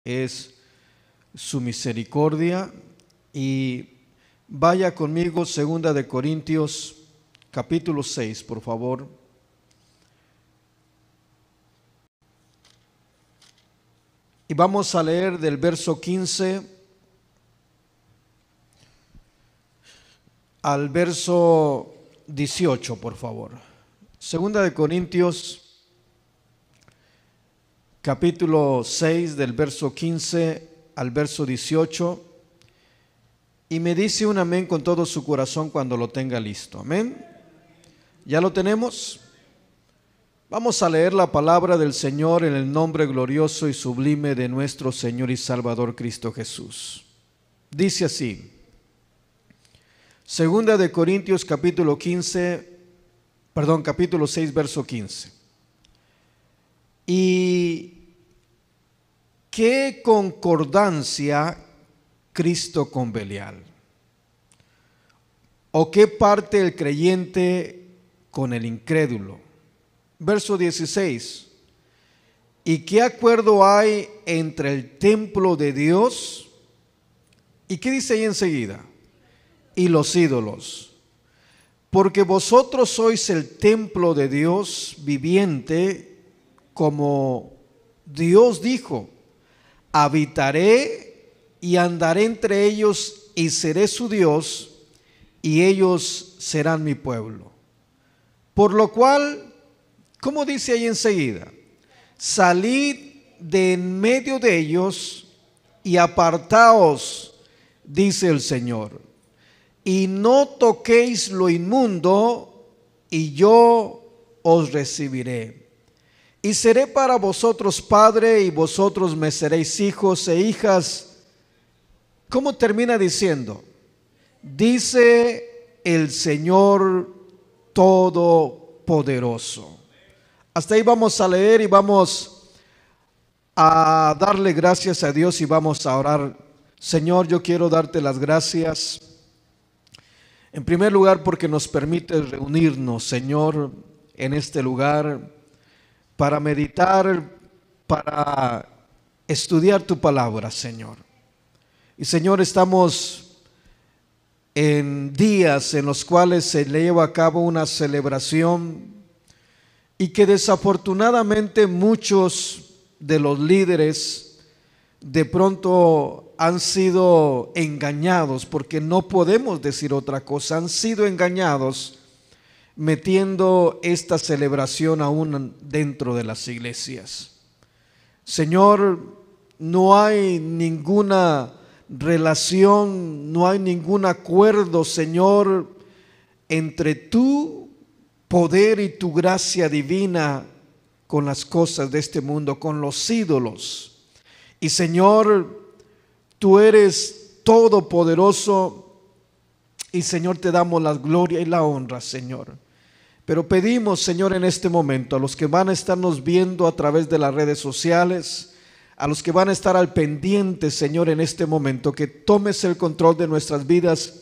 es su misericordia. Y vaya conmigo, 2 de Corintios capítulo 6, por favor. Y vamos a leer del verso 15 al verso 18, por favor. 2 de Corintios capítulo 6, del verso 15 al verso 18. Y me dice un amén con todo su corazón cuando lo tenga listo. Amén. ¿Ya lo tenemos? Vamos a leer la palabra del Señor en el nombre glorioso y sublime de nuestro Señor y Salvador Cristo Jesús. Dice así: 2 de Corintios capítulo 6, verso 15. ¿Y qué concordancia Cristo con Belial? ¿O qué parte el creyente con el incrédulo? Verso 16. ¿Y qué acuerdo hay entre el templo de Dios? ¿Y qué dice ahí enseguida? Y los ídolos. Porque vosotros sois el templo de Dios viviente, como Dios dijo: habitaré y andaré entre ellos y seré su Dios, y ellos serán mi pueblo. Por lo cual, ¿cómo dice ahí enseguida? Salid de en medio de ellos y apartaos, dice el Señor, y no toquéis lo inmundo, y yo os recibiré. Y seré para vosotros padre, y vosotros me seréis hijos e hijas. ¿Cómo termina diciendo? Dice el Señor Todopoderoso. Hasta ahí vamos a leer y vamos a darle gracias a Dios y vamos a orar. Señor, yo quiero darte las gracias, en primer lugar, porque nos permites reunirnos, Señor, en este lugar para meditar, para estudiar tu palabra, Señor. Y Señor, estamos en días en los cuales se lleva a cabo una celebración y que desafortunadamente muchos de los líderes de pronto han sido engañados, porque no podemos decir otra cosa, han sido engañados metiendo esta celebración aún dentro de las iglesias. Señor, no hay ninguna relación, no hay ningún acuerdo, Señor, entre tu poder y tu gracia divina con las cosas de este mundo, con los ídolos. Y Señor, tú eres todopoderoso y Señor, te damos la gloria y la honra, Señor. Pero pedimos, Señor, en este momento a los que van a estarnos viendo a través de las redes sociales, a los que van a estar al pendiente, Señor, en este momento, que tomes el control de nuestras vidas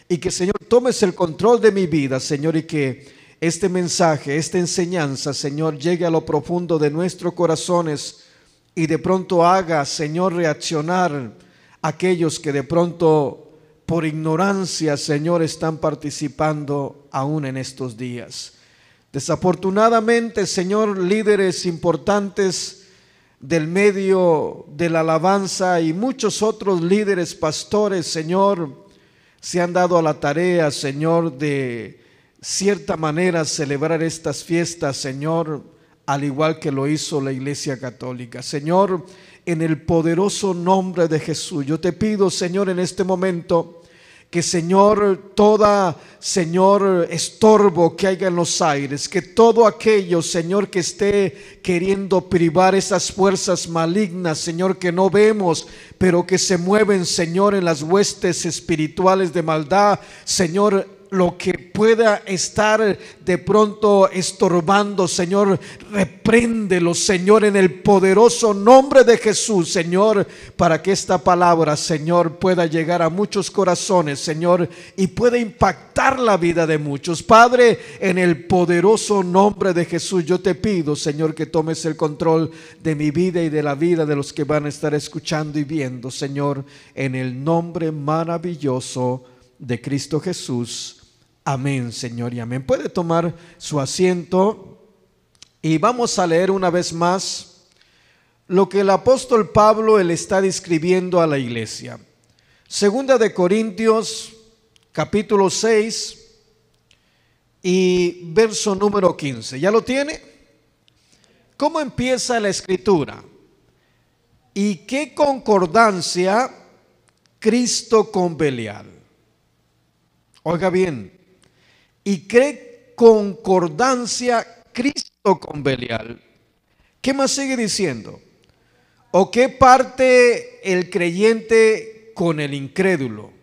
y que, Señor, tomes el control de mi vida, Señor, y que este mensaje, esta enseñanza, Señor, llegue a lo profundo de nuestros corazones y de pronto haga, Señor, reaccionar a aquellos que de pronto por ignorancia, Señor, están participando aún en estos días. Desafortunadamente, Señor, líderes importantes del medio de la alabanza y muchos otros líderes, pastores, Señor, se han dado a la tarea, Señor, de cierta manera celebrar estas fiestas, Señor, al igual que lo hizo la Iglesia Católica. Señor, en el poderoso nombre de Jesús, yo te pido, Señor, en este momento, que Señor, toda, Señor, estorbo que haya en los aires, que todo aquello, Señor, que esté queriendo privar esas fuerzas malignas, Señor, que no vemos, pero que se mueven, Señor, en las huestes espirituales de maldad, Señor, lo que pueda estar de pronto estorbando, Señor, repréndelo, Señor, en el poderoso nombre de Jesús, Señor, para que esta palabra, Señor, pueda llegar a muchos corazones, Señor, y pueda impactar la vida de muchos. Padre, en el poderoso nombre de Jesús, yo te pido, Señor, que tomes el control de mi vida y de la vida de los que van a estar escuchando y viendo, Señor, en el nombre maravilloso de Cristo Jesús. Amén, Señor, y amén. Puede tomar su asiento y vamos a leer una vez más lo que el apóstol Pablo le está describiendo a la iglesia. Segunda de Corintios, capítulo 6 y verso número 15. ¿Ya lo tiene? ¿Cómo empieza la escritura? ¿Y qué concordancia Cristo con Belial? Oiga bien, ¿y qué concordancia Cristo con Belial? ¿Qué más sigue diciendo? ¿O qué parte el creyente con el incrédulo?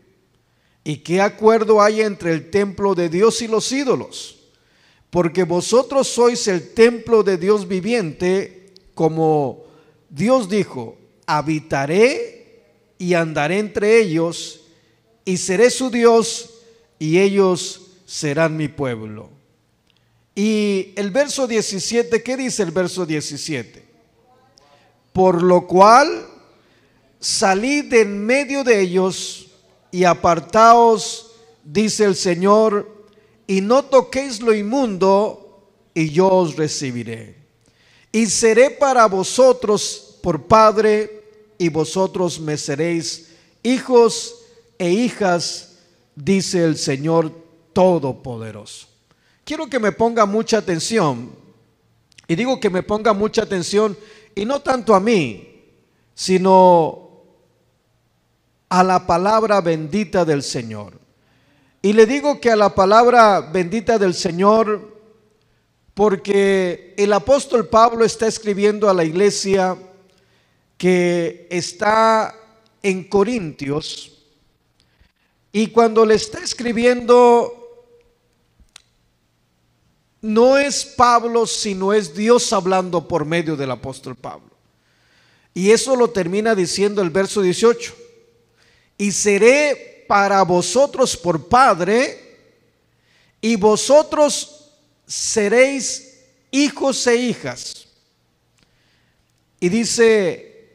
¿Y qué acuerdo hay entre el templo de Dios y los ídolos? Porque vosotros sois el templo de Dios viviente, como Dios dijo: habitaré y andaré entre ellos, y seré su Dios, y ellos serán mi pueblo. Y el verso 17, ¿qué dice el verso 17? Por lo cual salid de en medio de ellos y apartaos, dice el Señor, y no toquéis lo inmundo, y yo os recibiré. Y seré para vosotros por padre, y vosotros me seréis hijos e hijas, dice el Señor Todopoderoso. Quiero que me ponga mucha atención, y digo que me ponga mucha atención, y no tanto a mí, sino a la palabra bendita del Señor. Y le digo que a la palabra bendita del Señor, porque el apóstol Pablo está escribiendo a la iglesia que está en Corintios. Y cuando le está escribiendo, no es Pablo, sino es Dios hablando por medio del apóstol Pablo. Y eso lo termina diciendo el verso 18. Y seré para vosotros por padre, y vosotros seréis hijos e hijas. Y dice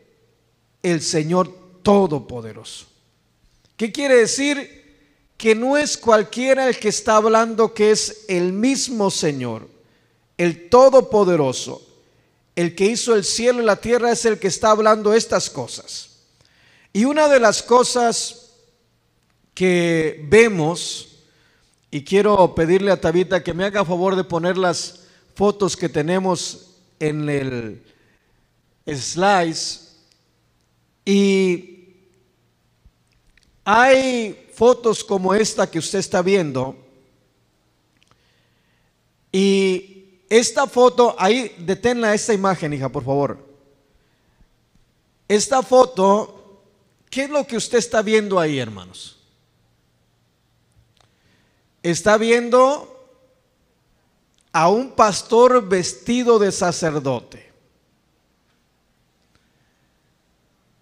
el Señor Todopoderoso. ¿Qué quiere decir? Que no es cualquiera el que está hablando, que es el mismo Señor, el Todopoderoso, el que hizo el cielo y la tierra, es el que está hablando estas cosas. Y una de las cosas que vemos, y quiero pedirle a Tabita que me haga favor de poner las fotos que tenemos en el slides, y hay fotos como esta que usted está viendo, y esta foto, ahí deténla esta imagen, hija, por favor. Esta foto, ¿qué es lo que usted está viendo ahí, hermanos? Está viendo a un pastor vestido de sacerdote.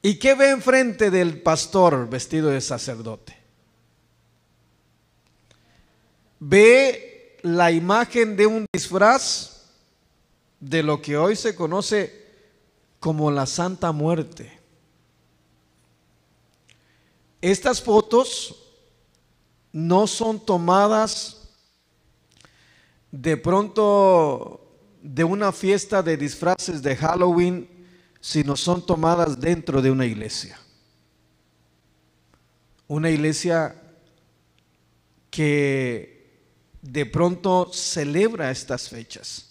¿Y qué ve enfrente del pastor vestido de sacerdote? Ve la imagen de un disfraz de lo que hoy se conoce como la Santa Muerte. Estas fotos no son tomadas de pronto de una fiesta de disfraces de Halloween, sino son tomadas dentro de una iglesia. Una iglesia que de pronto celebra estas fechas.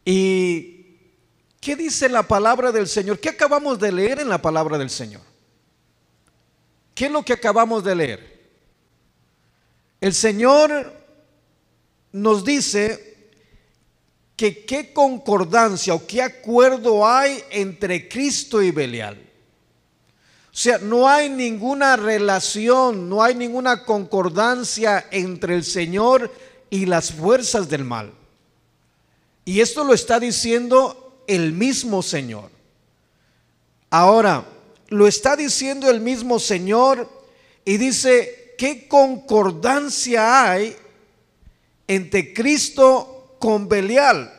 ¿Y qué dice la palabra del Señor? ¿Qué acabamos de leer en la palabra del Señor? ¿Qué es lo que acabamos de leer? El Señor nos dice que qué concordancia o qué acuerdo hay entre Cristo y Belial. O sea, no hay ninguna relación, no hay ninguna concordancia entre el Señor y las fuerzas del mal. Y esto lo está diciendo el mismo Señor. Ahora, lo está diciendo el mismo Señor y dice, ¿qué concordancia hay entre Cristo con Belial?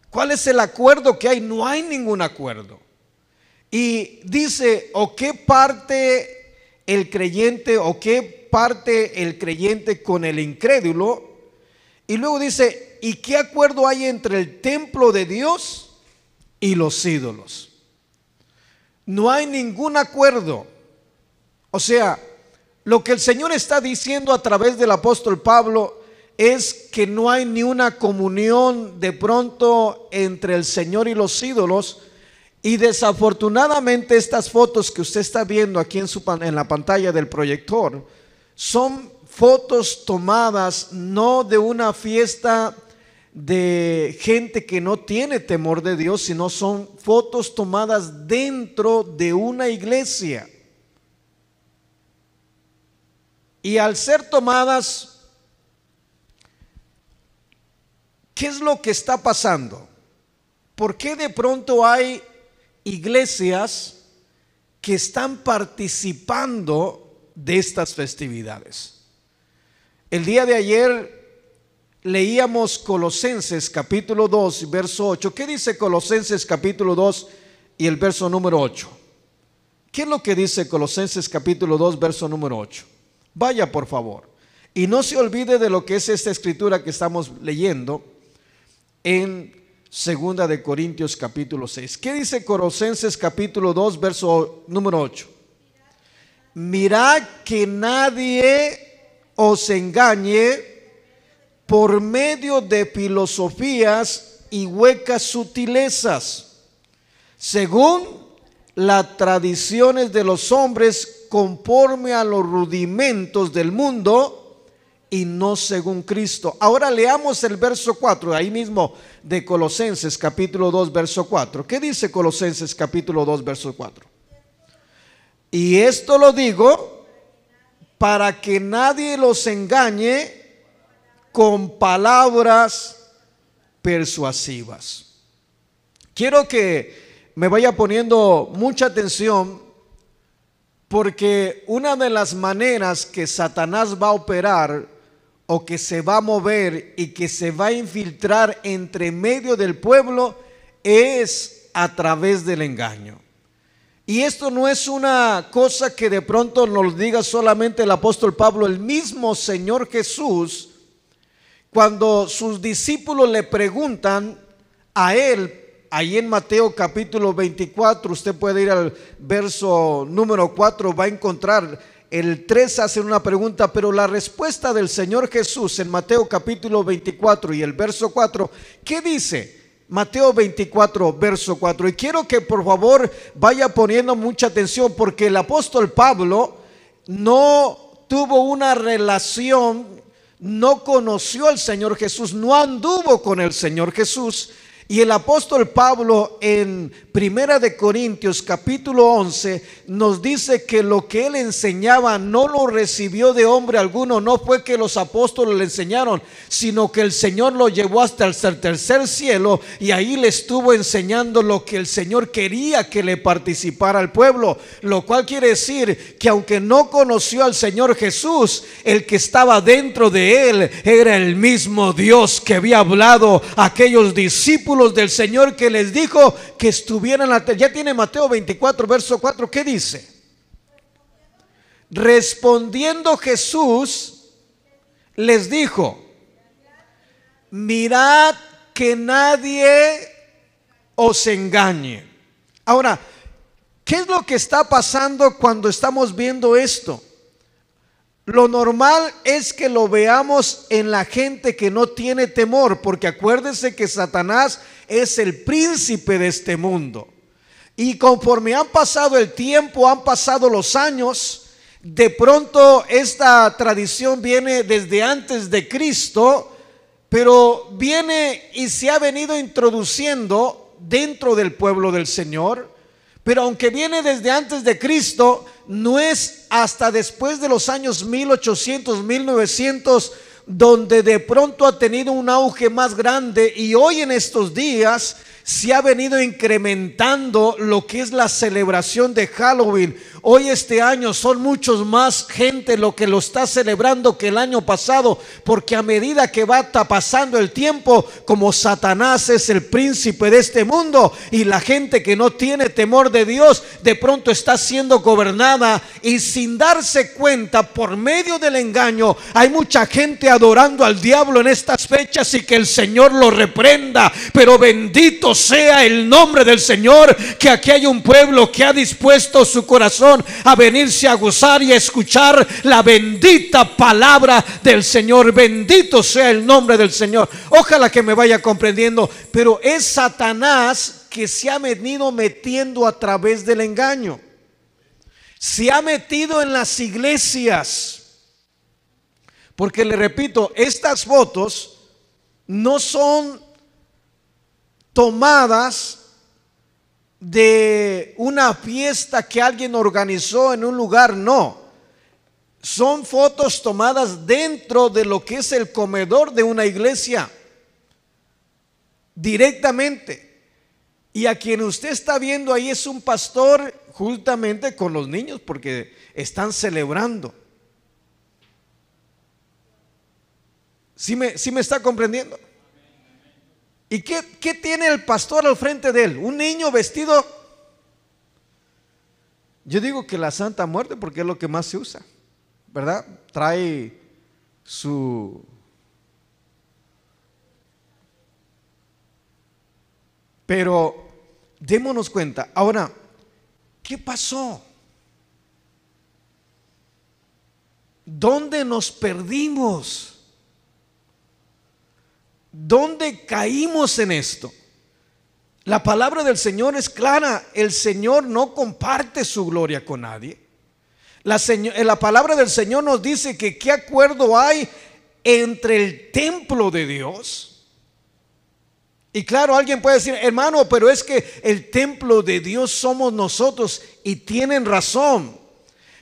¿Cuál es el acuerdo que hay? No hay ningún acuerdo. Y dice, ¿o qué parte el creyente con el incrédulo? Y luego dice, ¿y qué acuerdo hay entre el templo de Dios y los ídolos? No hay ningún acuerdo. O sea, lo que el Señor está diciendo a través del apóstol Pablo es que no hay ni una comunión de pronto entre el Señor y los ídolos. Y desafortunadamente estas fotos que usted está viendo aquí en la pantalla del proyector son fotos tomadas no de una fiesta de gente que no tiene temor de Dios, sino son fotos tomadas dentro de una iglesia. Y al ser tomadas, ¿qué es lo que está pasando? ¿Por qué de pronto hay iglesias que están participando de estas festividades? El día de ayer leíamos Colosenses capítulo 2 verso 8. ¿Qué dice Colosenses capítulo 2 y el verso número 8? ¿Qué es lo que dice Colosenses capítulo 2 verso número 8? Vaya por favor, y no se olvide de lo que es esta escritura que estamos leyendo en Segunda de Corintios capítulo 6. ¿Qué dice Colosenses capítulo 2 verso número 8? Mirad que nadie os engañe por medio de filosofías y huecas sutilezas, según las tradiciones de los hombres, conforme a los rudimentos del mundo y no según Cristo. Ahora leamos el verso 4, ahí mismo de Colosenses capítulo 2 verso 4. ¿Qué dice Colosenses capítulo 2 verso 4? Y esto lo digo para que nadie los engañe con palabras persuasivas. Quiero que me vaya poniendo mucha atención, porque una de las maneras que Satanás va a operar o que se va a mover y que se va a infiltrar entre medio del pueblo es a través del engaño. Y esto no es una cosa que de pronto nos diga solamente el apóstol Pablo. El mismo Señor Jesús, cuando sus discípulos le preguntan a él, ahí en Mateo capítulo 24, usted puede ir al verso número 4, va a encontrar el 3, hacen una pregunta, pero la respuesta del Señor Jesús en Mateo capítulo 24 y el verso 4, ¿qué dice? Mateo 24 verso 4. Y quiero que por favor vaya poniendo mucha atención, porque el apóstol Pablo no tuvo una relación, no conoció al Señor Jesús, no anduvo con el Señor Jesús. Y el apóstol Pablo en Primera de Corintios capítulo 11 nos dice que lo que él enseñaba no lo recibió de hombre alguno. No fue que los apóstoles le enseñaron, sino que el Señor lo llevó hasta el tercer cielo y ahí le estuvo enseñando lo que el Señor quería que le participara al pueblo. Lo cual quiere decir que aunque no conoció al Señor Jesús, el que estaba dentro de él era el mismo Dios que había hablado a aquellos discípulos del Señor, que les dijo que estuvieran ya tiene Mateo 24 verso 4. ¿Qué dice? Respondiendo Jesús les dijo: mirad que nadie os engañe. Ahora, ¿qué es lo que está pasando cuando estamos viendo esto? Lo normal es que lo veamos en la gente que no tiene temor, porque acuérdense que Satanás es el príncipe de este mundo. Y conforme han pasado el tiempo, han pasado los años, de pronto esta tradición viene desde antes de Cristo, pero viene y se ha venido introduciendo dentro del pueblo del Señor, Pero aunque viene desde antes de Cristo, no es hasta después de los años 1800, 1900, donde de pronto ha tenido un auge más grande. Y hoy en estos días se ha venido incrementando lo que es la celebración de Halloween. Hoy este año son muchos más gente lo que lo está celebrando que el año pasado, porque a medida que va pasando el tiempo, como Satanás es el príncipe de este mundo y la gente que no tiene temor de Dios de pronto está siendo gobernada, y sin darse cuenta, por medio del engaño, hay mucha gente adorando al diablo en estas fechas, y que el Señor lo reprenda. Pero bendito sea el nombre del Señor, que aquí hay un pueblo que ha dispuesto su corazón a venirse a gozar y a escuchar la bendita palabra del Señor. Bendito sea el nombre del Señor. Ojalá que me vaya comprendiendo. Pero es Satanás que se ha venido metiendo a través del engaño. Se ha metido en las iglesias. Porque le repito, estas fotos no son tomadas de una fiesta que alguien organizó en un lugar, no. Son fotos tomadas dentro de lo que es el comedor de una iglesia, directamente. Y a quien usted está viendo ahí es un pastor justamente con los niños, porque están celebrando. ¿Sí me está comprendiendo? ¿Y qué tiene el pastor al frente de él? Un niño vestido, yo digo que la Santa Muerte, porque es lo que más se usa, ¿verdad? Trae su... Pero démonos cuenta. Ahora, ¿qué pasó? ¿Dónde nos perdimos? ¿Dónde caímos en esto? La palabra del Señor es clara. El Señor no comparte su gloria con nadie. La palabra del Señor nos dice que qué acuerdo hay entre el templo de Dios. Y claro, alguien puede decir, hermano, pero es que el templo de Dios somos nosotros, y tienen razón.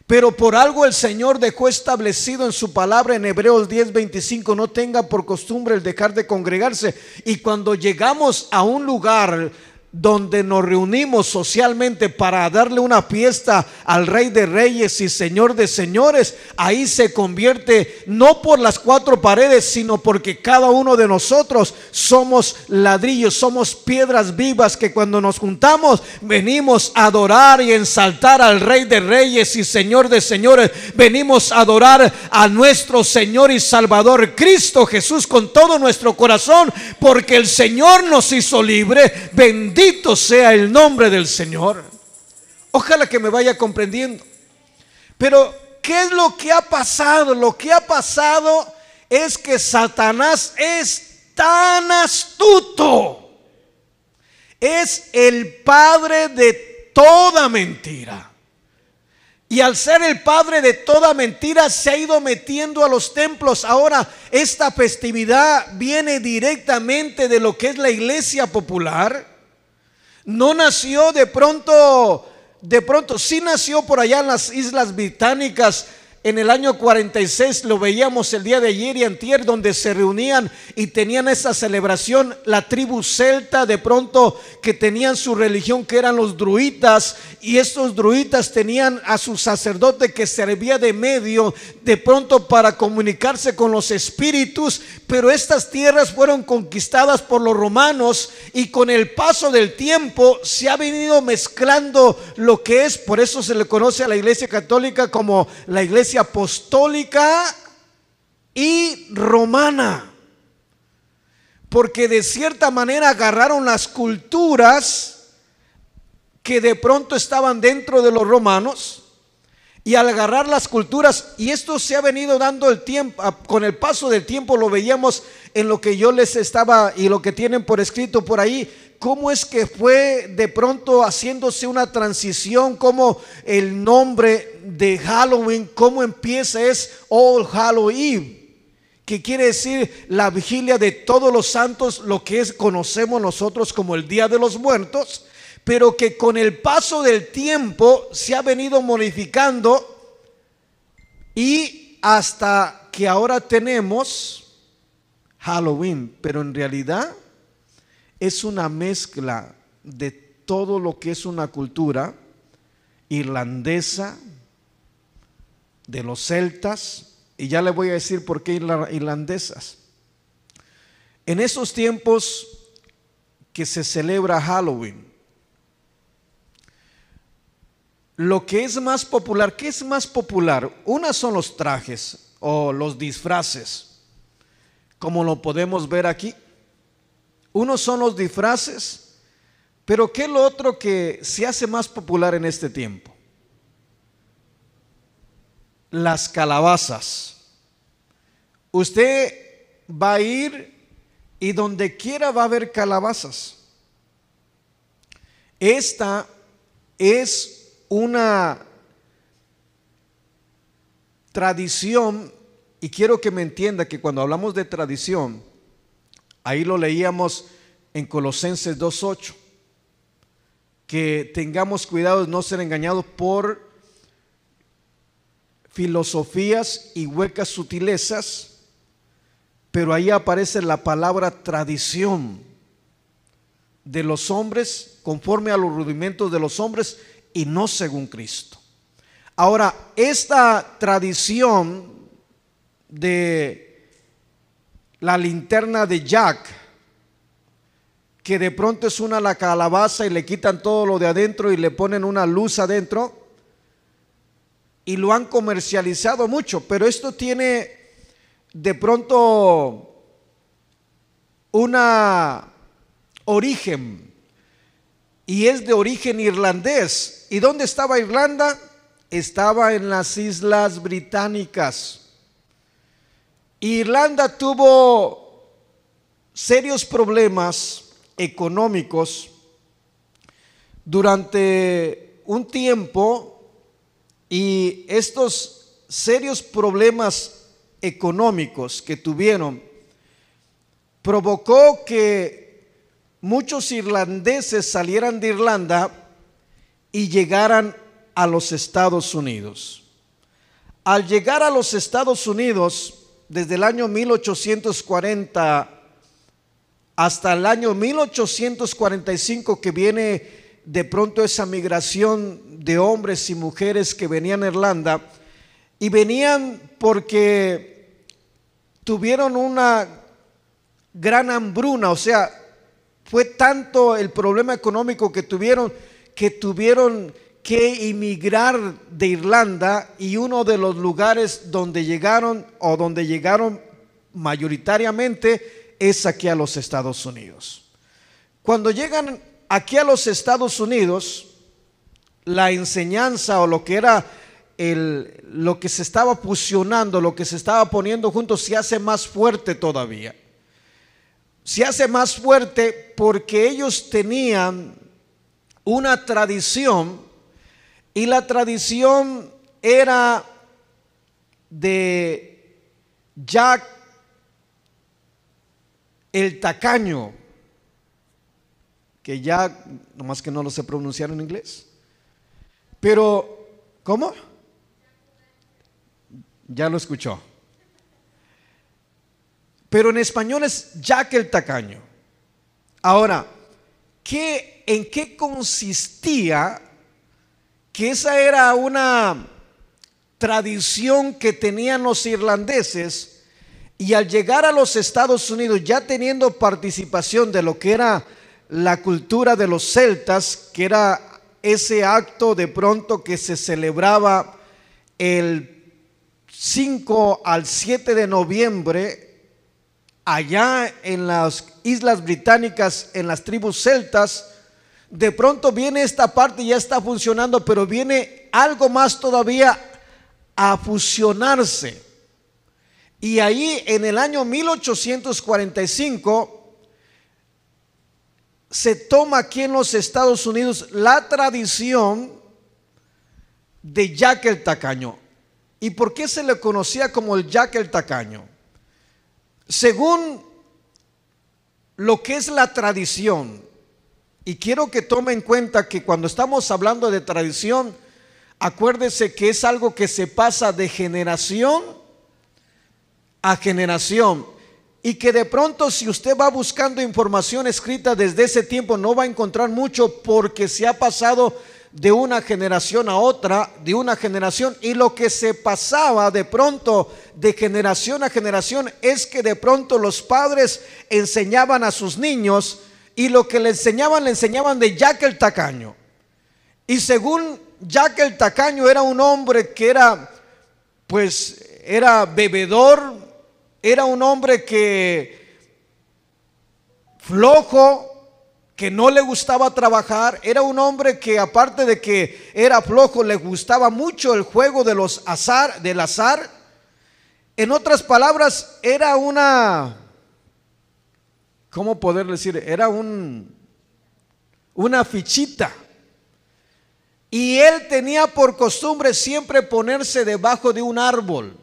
Pero por algo el Señor dejó establecido en su palabra en Hebreos 10:25, no tenga por costumbre el dejar de congregarse. Y cuando llegamos a un lugar donde nos reunimos socialmente para darle una fiesta al Rey de Reyes y Señor de Señores, ahí se convierte no por las cuatro paredes, sino porque cada uno de nosotros somos ladrillos, somos piedras vivas que cuando nos juntamos venimos a adorar y ensaltar al Rey de Reyes y Señor de Señores. Venimos a adorar a nuestro Señor y Salvador Cristo Jesús con todo nuestro corazón, porque el Señor nos hizo libre. Bendito sea el nombre del Señor. Ojalá que me vaya comprendiendo. Pero ¿qué es lo que ha pasado? Lo que ha pasado es que Satanás es tan astuto. Es el padre de toda mentira. Y al ser el padre de toda mentira, se ha ido metiendo a los templos. Ahora, esta festividad viene directamente de lo que es la iglesia popular. No nació de pronto, sí nació por allá en las Islas Británicas. En el año 46 lo veíamos el día de ayer y antier, donde se reunían y tenían esa celebración. La tribu celta, de pronto, que tenían su religión, que eran los druitas, y estos druitas tenían a su sacerdote que servía de medio, de pronto, para comunicarse con los espíritus. Pero estas tierras fueron conquistadas por los romanos, y con el paso del tiempo se ha venido mezclando lo que es, por eso se le conoce a la iglesia católica como la iglesia apostólica y romana, porque de cierta manera agarraron las culturas que de pronto estaban dentro de los romanos, y al agarrar las culturas, y esto se ha venido dando el tiempo, con el paso del tiempo lo veíamos en lo que yo les estaba y lo que tienen por escrito por ahí, cómo es que fue de pronto haciéndose una transición, como el nombre de Halloween, cómo empieza es All Hallow Eve, que quiere decir la vigilia de todos los santos, lo que conocemos nosotros como el Día de los Muertos. pero que con el paso del tiempo se ha venido modificando y hasta que ahora tenemos Halloween, pero en realidad es una mezcla de todo lo que es una cultura irlandesa, de los celtas, y ya le voy a decir por qué irlandesas. En esos tiempos que se celebra Halloween, lo que es más popular, ¿qué es más popular? Una son los trajes o los disfraces, como lo podemos ver aquí. Unos son los disfraces, pero ¿qué es lo otro que se hace más popular en este tiempo? Las calabazas. Usted va a ir y donde quiera va a haber calabazas. Esta es una tradición, y quiero que me entienda que cuando hablamos de tradición, ahí lo leíamos en Colosenses 2:8, que tengamos cuidado de no ser engañados por filosofías y huecas sutilezas, pero ahí aparece la palabra tradición de los hombres, conforme a los rudimentos de los hombres y no según Cristo. Ahora, esta tradición de la linterna de Jack, que de pronto es la calabaza y le quitan todo lo de adentro y le ponen una luz adentro, y lo han comercializado mucho, pero esto tiene de pronto una origen, y es de origen irlandés. ¿Y dónde estaba Irlanda? Estaba en las Islas Británicas. Irlanda tuvo serios problemas económicos durante un tiempo, y estos serios problemas económicos que tuvieron provocó que muchos irlandeses salieran de Irlanda y llegaran a los Estados Unidos. Al llegar a los Estados Unidos, desde el año 1840 hasta el año 1845, que viene de pronto esa migración de hombres y mujeres que venían a Irlanda, y venían porque tuvieron una gran hambruna. O sea, fue tanto el problema económico que tuvieron que emigrar de Irlanda, y uno de los lugares donde llegaron mayoritariamente es aquí a los Estados Unidos. Cuando llegan aquí a los Estados Unidos, la enseñanza o lo que era lo que se estaba fusionando, lo que se estaba poniendo juntos, se hace más fuerte todavía. Se hace más fuerte porque ellos tenían una tradición, y la tradición era de Jack el Tacaño, que ya, nomás que no lo sé pronunciar en inglés. Pero, ¿cómo? Ya lo escuchó. Pero en español es Jack el Tacaño. Ahora, ¿en qué consistía? Que esa era una tradición que tenían los irlandeses, y al llegar a los Estados Unidos, ya teniendo participación de lo que era la cultura de los celtas, que era ese acto de pronto que se celebraba el 5 al 7 de noviembre allá en las Islas Británicas, en las tribus celtas. De pronto viene esta parte y ya está funcionando, pero viene algo más todavía a fusionarse. Y ahí en el año 1845 se toma aquí en los Estados Unidos la tradición de Jack el Tacaño. ¿Y por qué se le conocía como el Jack el Tacaño? Según lo que es la tradición, Y quiero que tome en cuenta que cuando estamos hablando de tradición, acuérdese que es algo que se pasa de generación a generación. Y que de pronto, si usted va buscando información escrita desde ese tiempo, no va a encontrar mucho, porque se ha pasado de una generación a otra, de una generación. Y lo que se pasaba de pronto de generación a generación es que de pronto los padres enseñaban a sus niños, y lo que le enseñaban de Jack el Tacaño. Y según Jack el Tacaño, era un hombre que era bebedor, era un hombre que flojo, que no le gustaba trabajar, era un hombre que, aparte de que era flojo, le gustaba mucho el juego del azar. En otras palabras, era una, ¿cómo poder decir? Era una fichita. Y él tenía por costumbre siempre ponerse debajo de un árbol.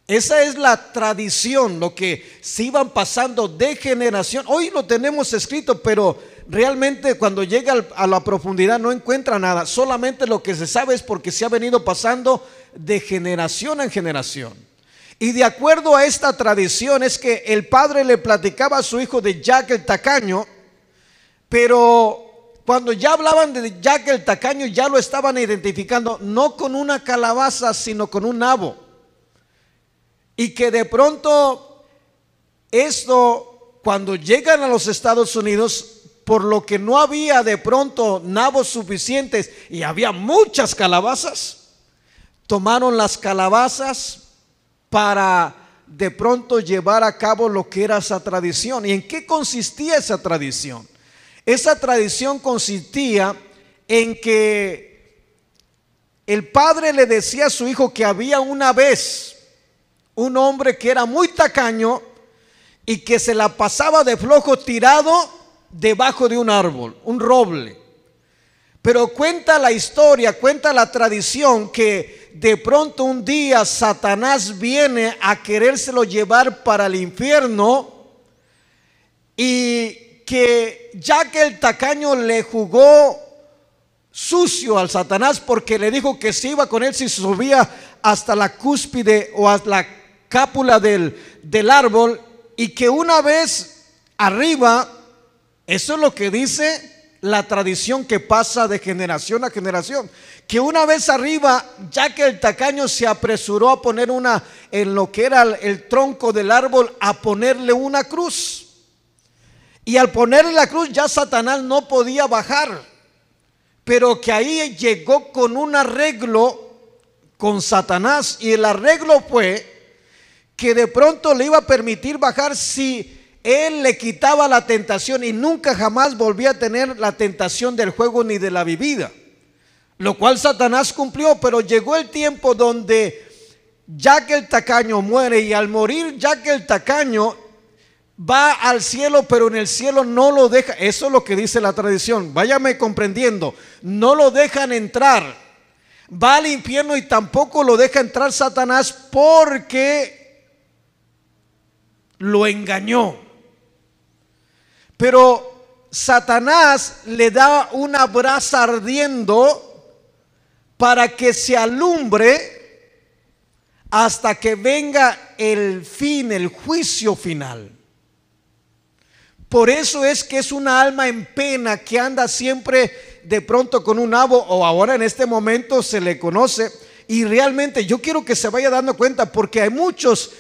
Esa es la tradición, lo que se iban pasando de generación. Hoy lo tenemos escrito, pero realmente cuando llega a la profundidad no encuentra nada. Solamente lo que se sabe es porque se ha venido pasando de generación en generación. Y de acuerdo a esta tradición es que el padre le platicaba a su hijo de Jack el Tacaño, pero cuando ya hablaban de Jack el Tacaño, ya lo estaban identificando no con una calabaza, sino con un nabo. Y que de pronto esto, cuando llegan a los Estados Unidos, por lo que no había de pronto nabos suficientes y había muchas calabazas, tomaron las calabazas para de pronto llevar a cabo lo que era esa tradición. ¿Y en qué consistía esa tradición? Esa tradición consistía en que el padre le decía a su hijo que había una vez un hombre que era muy tacaño y que se la pasaba de flojo tirado debajo de un árbol, un roble. Pero cuenta la historia, cuenta la tradición, que de pronto un día Satanás viene a querérselo llevar para el infierno, y que Jack el Tacaño le jugó sucio al Satanás, porque le dijo que se iba con él si subía hasta la cúspide o hasta la cápula del árbol, y que una vez arriba, eso es lo que dice la tradición que pasa de generación a generación, que una vez arriba, Jack el Tacaño se apresuró a poner en lo que era el tronco del árbol, a ponerle una cruz. Y al ponerle la cruz ya Satanás no podía bajar, pero que ahí llegó con un arreglo con Satanás, y el arreglo fue que de pronto le iba a permitir bajar si él le quitaba la tentación, y nunca jamás volvía a tener la tentación del juego ni de la bebida, lo cual Satanás cumplió. Pero llegó el tiempo donde Jack el Tacaño muere, y al morir Jack el Tacaño va al cielo, pero en el cielo no lo deja. Eso es lo que dice la tradición, váyame comprendiendo. No lo dejan entrar, va al infierno, y tampoco lo deja entrar Satanás, porque lo engañó. Pero Satanás le da una brasa ardiendo para que se alumbre hasta que venga el fin, el juicio final. Por eso es que es una alma en pena que anda siempre de pronto con un nabo, o ahora en este momento se le conoce. Y realmente yo quiero que se vaya dando cuenta, porque hay muchos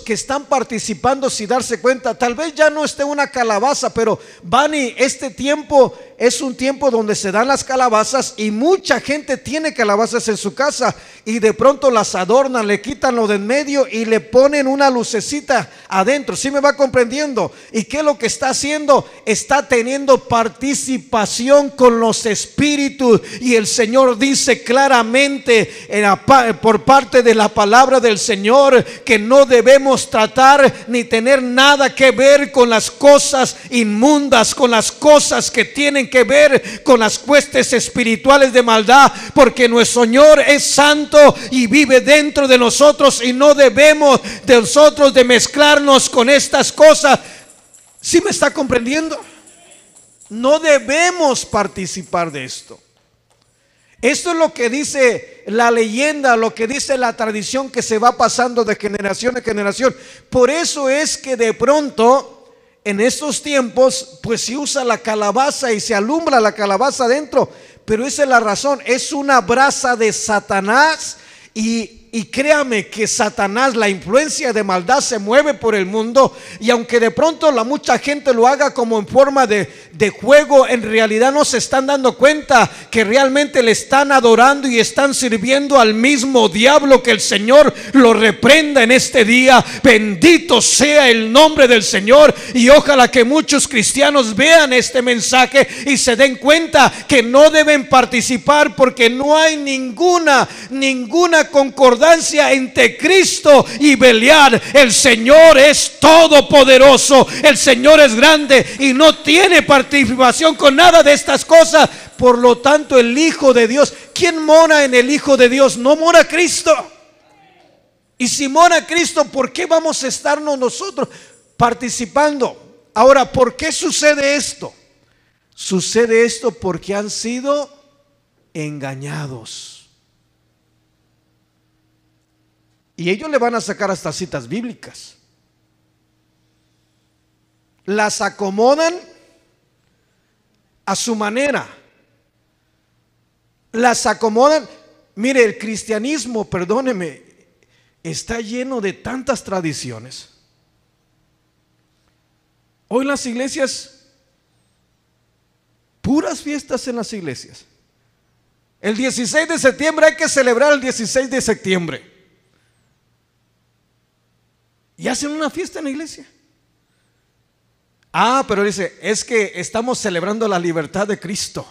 que están participando sin darse cuenta. Tal vez ya no esté una calabaza, pero Bani, este tiempo es un tiempo donde se dan las calabazas, y mucha gente tiene calabazas en su casa, y de pronto las adornan, le quitan lo de en medio y le ponen una lucecita adentro. ¿Sí me va comprendiendo? ¿Y qué es lo que está haciendo? Está teniendo participación con los espíritus, y el Señor dice claramente por parte de la palabra del Señor que no debemos tratar ni tener nada que ver con las cosas inmundas, con las cosas que tienen que ver con las huestes espirituales de maldad, porque nuestro Señor es santo y vive dentro de nosotros, y no debemos de nosotros de mezclarnos con estas cosas. ¿Sí me está comprendiendo? No debemos participar de esto. Esto es lo que dice la leyenda, lo que dice la tradición que se va pasando de generación en generación. Por eso es que de pronto en estos tiempos pues se usa la calabaza y se alumbra la calabaza adentro. Pero esa es la razón, es una brasa de Satanás. Y créame que Satanás, la influencia de maldad se mueve por el mundo, y aunque de pronto mucha gente lo haga como en forma de juego, en realidad no se están dando cuenta que realmente le están adorando y están sirviendo al mismo diablo. Que el Señor lo reprenda en este día. Bendito sea el nombre del Señor, y ojalá que muchos cristianos vean este mensaje y se den cuenta que no deben participar, porque no hay ninguna concordancia entre Cristo y Belial. El Señor es todopoderoso, el Señor es grande y no tiene participación con nada de estas cosas. Por lo tanto, el Hijo de Dios, ¿quién mora en el Hijo de Dios? No mora Cristo. Y si mora Cristo, ¿por qué vamos a estarnos nosotros participando? Ahora, ¿por qué sucede esto? Sucede esto porque han sido engañados. Y ellos le van a sacar hasta citas bíblicas. Las acomodan a su manera. Las acomodan. Mire, el cristianismo, perdóneme, está lleno de tantas tradiciones. Hoy las iglesias, puras fiestas en las iglesias. El 16 de septiembre hay que celebrar el 16 de septiembre. Y hacen una fiesta en la iglesia. Pero dice, es que estamos celebrando la libertad de Cristo.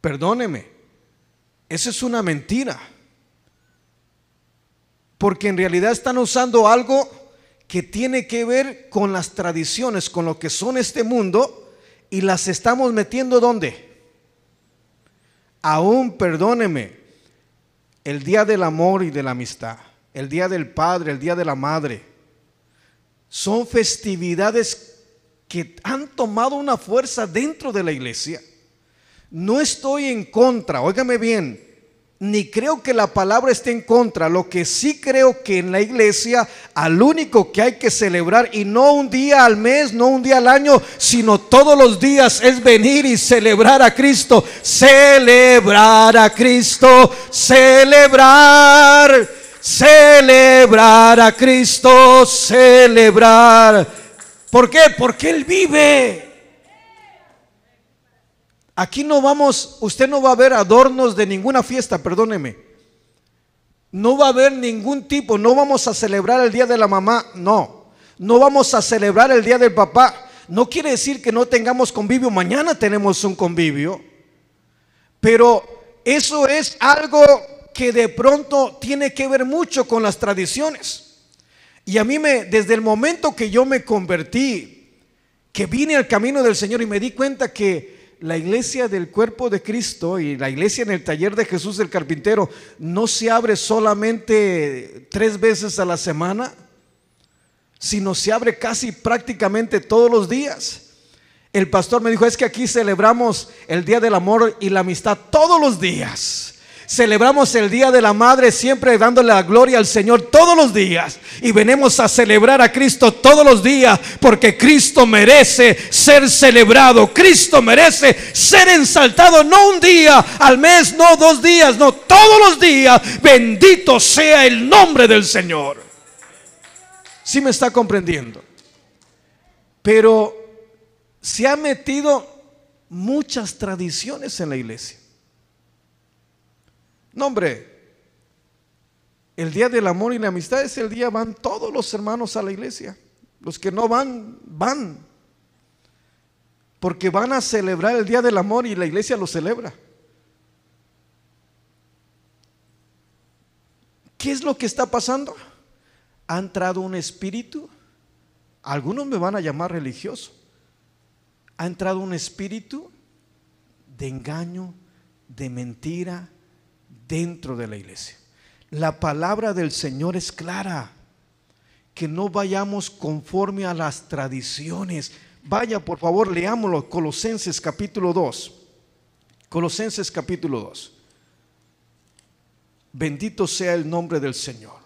Perdóneme, eso es una mentira. Porque en realidad están usando algo que tiene que ver con las tradiciones, con lo que son este mundo, y las estamos metiendo ¿dónde? Aún, perdóneme, el día del amor y de la amistad, el día del padre, el día de la madre, son festividades que han tomado una fuerza dentro de la iglesia. No estoy en contra, óigame bien, ni creo que la palabra esté en contra. Lo que sí creo que en la iglesia al único que hay que celebrar, y no un día al mes, no un día al año, sino todos los días, es venir y celebrar a Cristo. Celebrar a Cristo, celebrar a Cristo, celebrar. ¿Por qué? Porque Él vive. Aquí no vamos, usted no va a ver adornos de ninguna fiesta, perdóneme. No va a haber ningún tipo, no vamos a celebrar el día de la mamá, no vamos a celebrar el día del papá. No quiere decir que no tengamos convivio, mañana tenemos un convivio, pero eso es algo que de pronto tiene que ver mucho con las tradiciones. Y a mí desde el momento que yo me convertí, que vine al camino del Señor y me di cuenta que la iglesia del cuerpo de Cristo y la iglesia en el taller de Jesús el carpintero no se abre solamente 3 veces a la semana, sino se abre casi prácticamente todos los días. El pastor me dijo, es que aquí celebramos el día del amor y la amistad todos los días. Celebramos el día de la madre siempre dándole la gloria al Señor todos los días, y venimos a celebrar a Cristo todos los días, porque Cristo merece ser celebrado, Cristo merece ser ensaltado, no un día al mes, no 2 días, no, todos los días. Bendito sea el nombre del Señor. ¿Sí me está comprendiendo? Pero se han metido muchas tradiciones en la iglesia. No, hombre, el día del amor y la amistad es el día, van todos los hermanos a la iglesia. Los que no van, van, porque van a celebrar el día del amor y la iglesia lo celebra. ¿Qué es lo que está pasando? Ha entrado un espíritu, algunos me van a llamar religioso, ha entrado un espíritu de engaño, de mentira dentro de la iglesia. La palabra del Señor es clara, que no vayamos conforme a las tradiciones. Vaya, por favor, leámoslo. Colosenses capítulo 2. Colosenses capítulo 2. Bendito sea el nombre del Señor.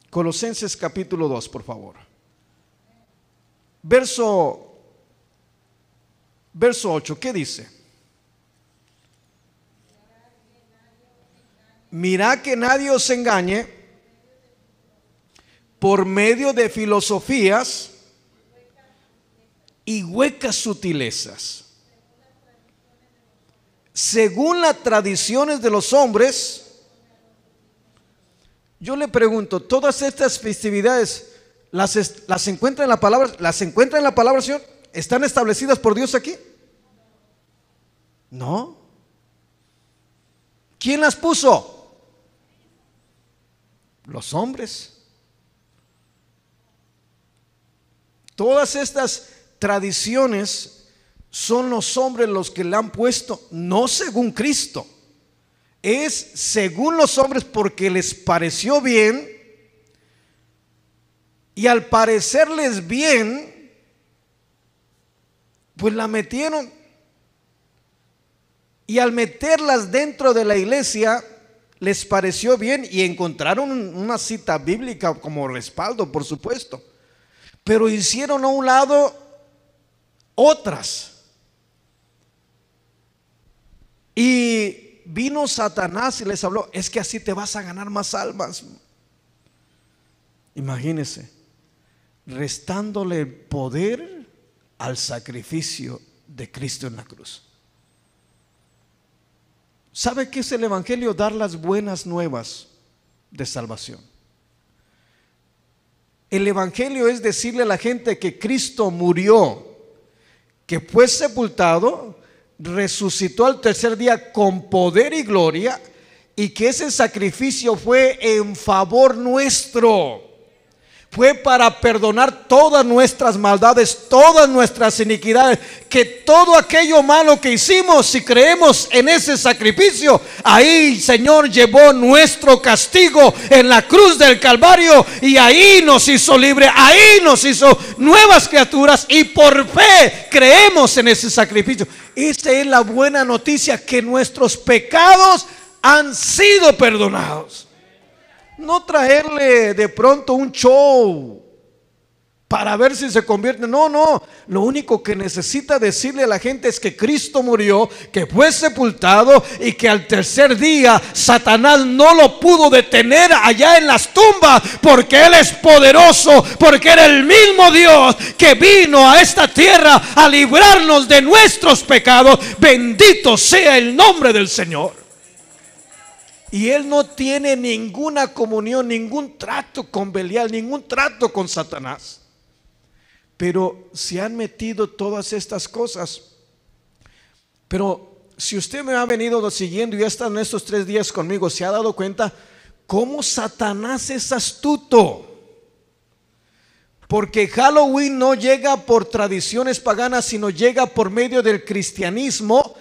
Colosenses capítulo 2, por favor. Verso 8, ¿qué dice? Mirad que nadie os engañe por medio de filosofías y huecas sutilezas, según las tradiciones de los hombres. Yo le pregunto, ¿todas estas festividades las encuentra en la palabra? ¿Las encuentra en la palabra, Señor? ¿Están establecidas por Dios aquí? No. ¿Quién las puso? Los hombres. Todas estas tradiciones son los hombres los que la han puesto, no según Cristo. Es según los hombres porque les pareció bien, y al parecerles bien, pues la metieron, y al meterlas dentro de la iglesia les pareció bien y encontraron una cita bíblica como respaldo, por supuesto, pero hicieron a un lado otras. Y vino Satanás y les habló: es que así te vas a ganar más almas. Imagínense, restándole el poder al sacrificio de Cristo en la cruz. ¿Sabe qué es el evangelio? Dar las buenas nuevas de salvación. El evangelio es decirle a la gente que Cristo murió, que fue sepultado, resucitó al tercer día con poder y gloria, y que ese sacrificio fue en favor nuestro. Fue para perdonar todas nuestras maldades, todas nuestras iniquidades, que todo aquello malo que hicimos, si creemos en ese sacrificio, ahí Señor llevó nuestro castigo en la cruz del Calvario, y ahí nos hizo libre, ahí nos hizo nuevas criaturas, y por fe creemos en ese sacrificio. Esa es la buena noticia, que nuestros pecados han sido perdonados. No traerle de pronto un show para ver si se convierte. No, lo único que necesita decirle a la gente es que Cristo murió, que fue sepultado, y que al tercer día Satanás no lo pudo detener allá en las tumbas, porque Él es poderoso, porque era el mismo Dios que vino a esta tierra a librarnos de nuestros pecados. Bendito sea el nombre del Señor. Y Él no tiene ninguna comunión, ningún trato con Belial, ningún trato con Satanás. Pero se han metido todas estas cosas. Pero si usted me ha venido siguiendo y ya está en estos 3 días conmigo, se ha dado cuenta cómo Satanás es astuto. Porque Halloween no llega por tradiciones paganas, sino llega por medio del cristianismo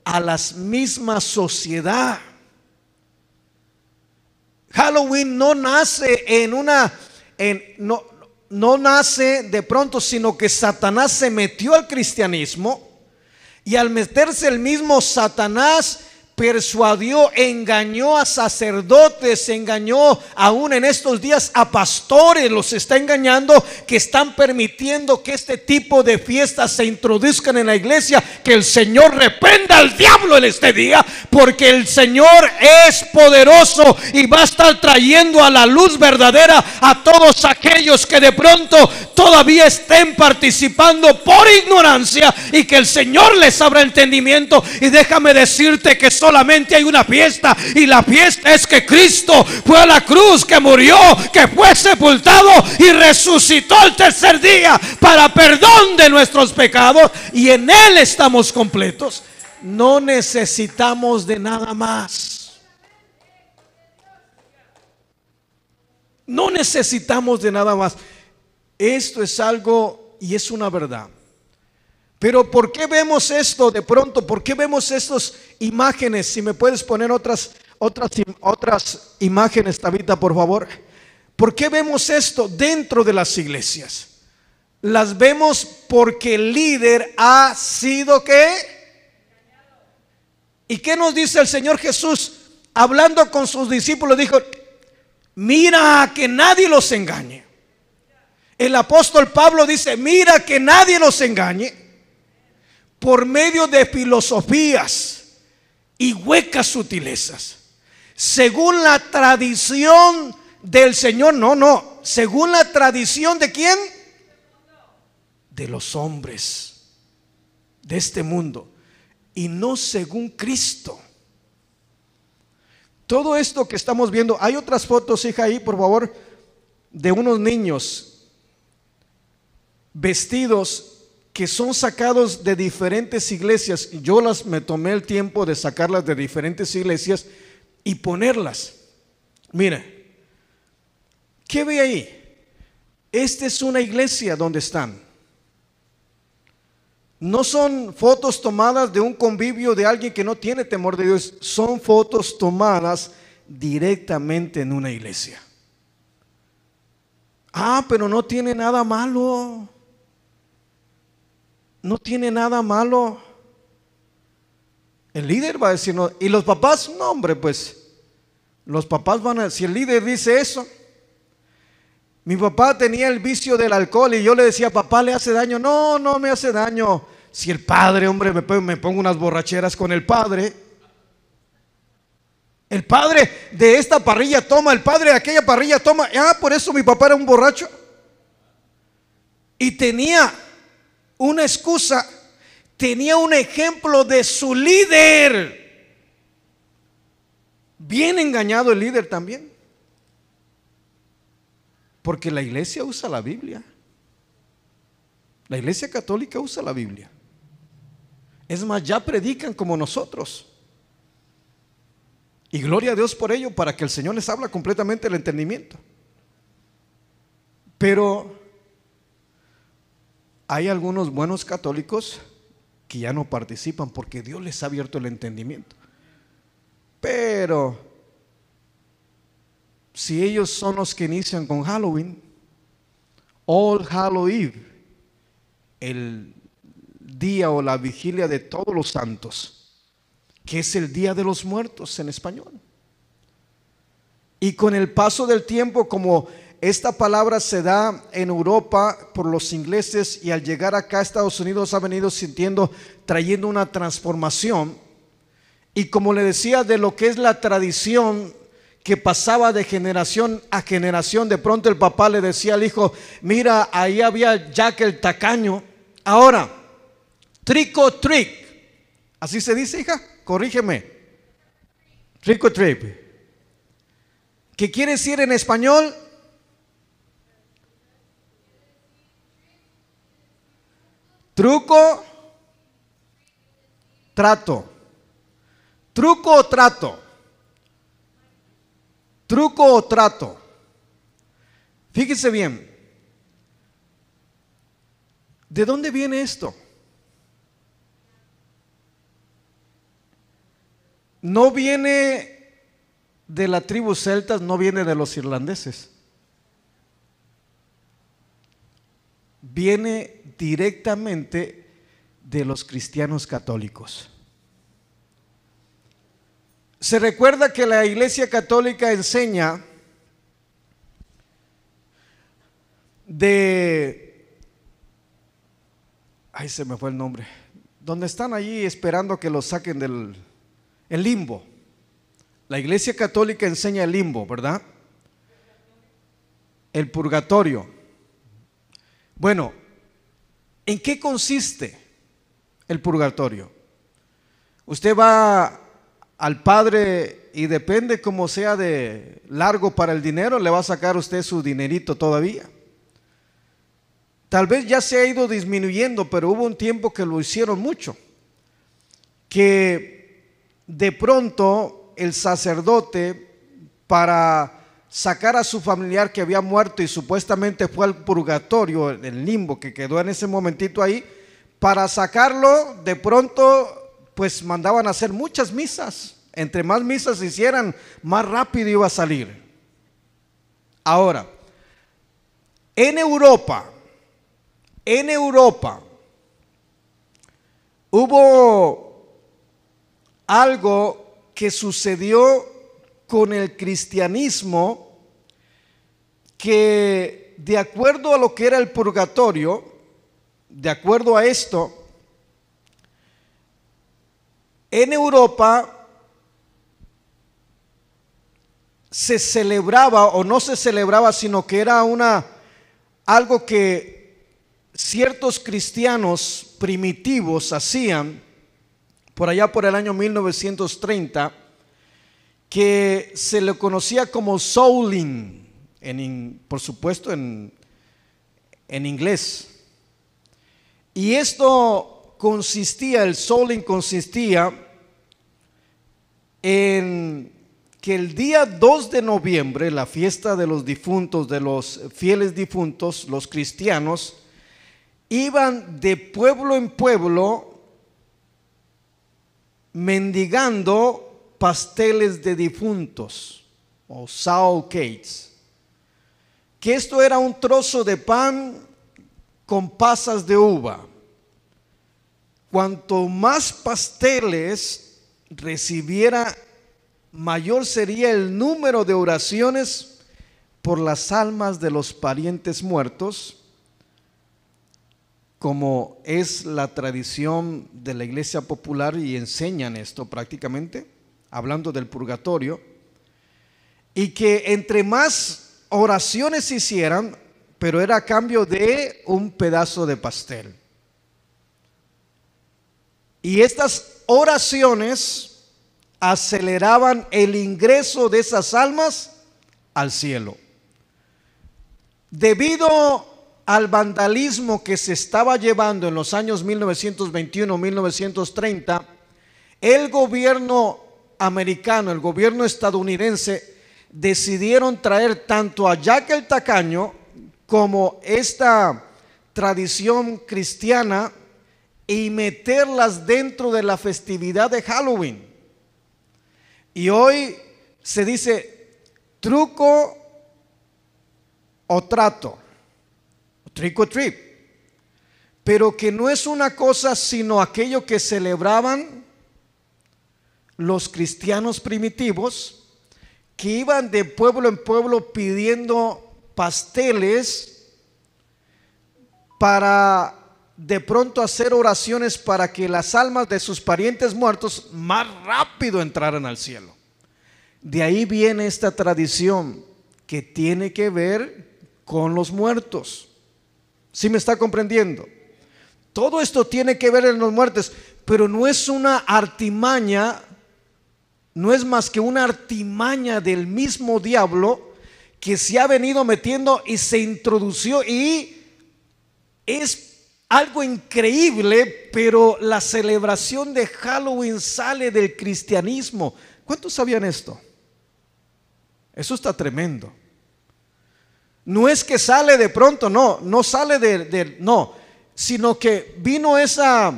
a la misma sociedad. Halloween no nace no nace de pronto, sino que Satanás se metió al cristianismo, y al meterse el mismo Satanás persuadió, engañó a sacerdotes, engañó aún en estos días a pastores, los está engañando, que están permitiendo que este tipo de fiestas se introduzcan en la iglesia. Que el Señor reprenda al diablo en este día, porque el Señor es poderoso y va a estar trayendo a la luz verdadera a todos aquellos que de pronto todavía estén participando por ignorancia, y que el Señor les abra entendimiento. Y déjame decirte que solamente hay una fiesta, y la fiesta es que Cristo fue a la cruz, que murió, que fue sepultado y resucitó al tercer día para perdón de nuestros pecados, y en Él estamos completos. No necesitamos de nada más. No necesitamos de nada más. Esto es algo, y es una verdad. Pero ¿por qué vemos esto de pronto? ¿Por qué vemos estas imágenes? Si me puedes poner otras imágenes, Tabita, por favor. ¿Por qué vemos esto dentro de las iglesias? Las vemos porque el líder ha sido ¿qué? ¿Y qué nos dice el Señor Jesús? Hablando con sus discípulos dijo: mira que nadie los engañe. El apóstol Pablo dice: mira que nadie los engañe por medio de filosofías y huecas sutilezas, según la tradición del Señor. No, según la tradición ¿de quién? De los hombres de este mundo, y no según Cristo. Todo esto que estamos viendo, hay otras fotos, hija, ahí por favor, de unos niños vestidos que son sacados de diferentes iglesias. Yo me tomé el tiempo de sacarlas de diferentes iglesias y ponerlas. Mire, ¿qué ve ahí? Esta es una iglesia donde están. No son fotos tomadas de un convivio de alguien que no tiene temor de Dios. Son fotos tomadas directamente en una iglesia. Pero no tiene nada malo. No tiene nada malo. El líder va a decir no. Y los papás, no, hombre, pues los papás van a, si el líder dice eso. Mi papá tenía el vicio del alcohol y yo le decía: papá, ¿le hace daño? No, no me hace daño. Si el padre, hombre, me pongo unas borracheras con el padre. El padre de esta parrilla toma, el padre de aquella parrilla toma. Por eso mi papá era un borracho. Y tenía una excusa, tenía un ejemplo de su líder. Bien engañado el líder también. Porque la iglesia usa la Biblia. La iglesia católica usa la Biblia. Es más, ya predican como nosotros. Y gloria a Dios por ello, para que el Señor les habla completamente el entendimiento. Pero hay algunos buenos católicos que ya no participan porque Dios les ha abierto el entendimiento. Pero si ellos son los que inician con Halloween, All Hallow Eve, el día o la vigilia de todos los santos, que es el día de los muertos en español. Y con el paso del tiempo, como esta palabra se da en Europa por los ingleses, y al llegar acá a Estados Unidos ha venido trayendo una transformación. Y como le decía, de lo que es la tradición que pasaba de generación a generación, de pronto el papá le decía al hijo: mira, ahí había Jack el tacaño. Ahora, trick or treat, ¿así se dice, hija? Corrígeme. Trick or treat, ¿qué quiere decir en español? Truco, trato. Truco o trato. Truco o trato. Fíjese bien. ¿De dónde viene esto? No viene de la tribu celtas, no viene de los irlandeses. Viene directamente de los cristianos católicos. Se recuerda que la Iglesia Católica enseña se me fue el nombre, donde están allí esperando que los saquen del el limbo. La Iglesia Católica enseña el limbo, ¿verdad? El purgatorio. Bueno, ¿en qué consiste el purgatorio? Usted va al Padre y depende como sea de largo para el dinero, le va a sacar usted su dinerito todavía. Tal vez ya se ha ido disminuyendo, pero hubo un tiempo que lo hicieron mucho, que de pronto el sacerdote, para sacar a su familiar que había muerto y supuestamente fue al purgatorio, el limbo que quedó en ese momentito ahí, para sacarlo de pronto pues mandaban a hacer muchas misas. Entre más misas se hicieran, más rápido iba a salir. Ahora, en Europa hubo algo que sucedió con el cristianismo que, de acuerdo a lo que era el purgatorio, de acuerdo a esto, en Europa se celebraba, o no se celebraba, sino que era algo que ciertos cristianos primitivos hacían por allá por el año 1930, que se le conocía como souling, por supuesto en inglés. Y esto consistía, el souling consistía en que el día 2 de noviembre, la fiesta de los difuntos, de los fieles difuntos, los cristianos, iban de pueblo en pueblo mendigando pasteles de difuntos o soul cakes, que esto era un trozo de pan con pasas de uva. Cuanto más pasteles recibiera, mayor sería el número de oraciones por las almas de los parientes muertos, como es la tradición de la iglesia popular, y enseñan esto prácticamente, hablando del purgatorio, y que entre más oraciones se hicieran, pero era a cambio de un pedazo de pastel. Y estas oraciones aceleraban el ingreso de esas almas al cielo. Debido al vandalismo que se estaba llevando en los años 1921-1930, el gobierno americano, el gobierno estadounidense, decidieron traer tanto a Jack el Tacaño como esta tradición cristiana y meterlas dentro de la festividad de Halloween. Y hoy se dice truco o trato, trick or treat, pero que no es una cosa sino aquello que celebraban los cristianos primitivos, que iban de pueblo en pueblo pidiendo pasteles para de pronto hacer oraciones para que las almas de sus parientes muertos más rápido entraran al cielo. De ahí viene esta tradición que tiene que ver con los muertos. ¿Sí me está comprendiendo? Todo esto tiene que ver en los muertos, pero no es una artimaña, no es más que una artimaña del mismo diablo que se ha venido metiendo y se introdució, y es algo increíble, pero la celebración de Halloween sale del cristianismo. ¿Cuántos sabían esto? Eso está tremendo. No es que sale de pronto, no sale no, sino que vino esa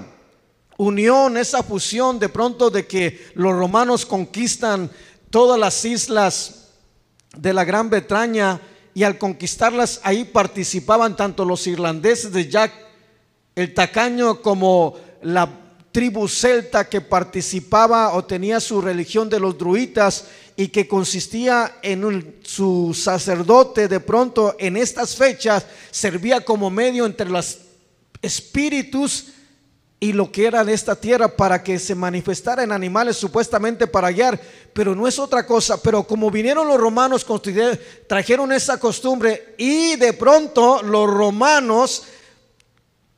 unión, esa fusión de pronto de que los romanos conquistan todas las islas de la Gran Bretaña, y al conquistarlas ahí participaban tanto los irlandeses de Jack el Tacaño como la tribu celta que participaba o tenía su religión de los druidas, y que consistía en su sacerdote de pronto en estas fechas servía como medio entre los espíritus y lo que era de esta tierra, para que se manifestara en animales supuestamente para guiar, pero no es otra cosa. Pero como vinieron los romanos, trajeron esa costumbre, y de pronto los romanos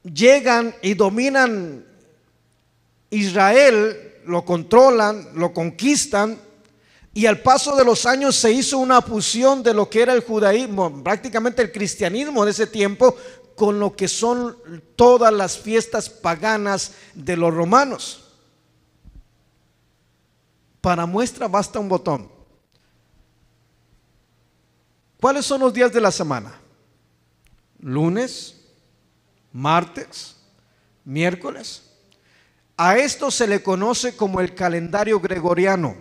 llegan y dominan Israel, lo controlan, lo conquistan, y al paso de los años se hizo una fusión de lo que era el judaísmo, prácticamente el cristianismo de ese tiempo, con lo que son todas las fiestas paganas de los romanos. Para muestra basta un botón. ¿Cuáles son los días de la semana? Lunes, martes, miércoles. A esto se le conoce como el calendario gregoriano.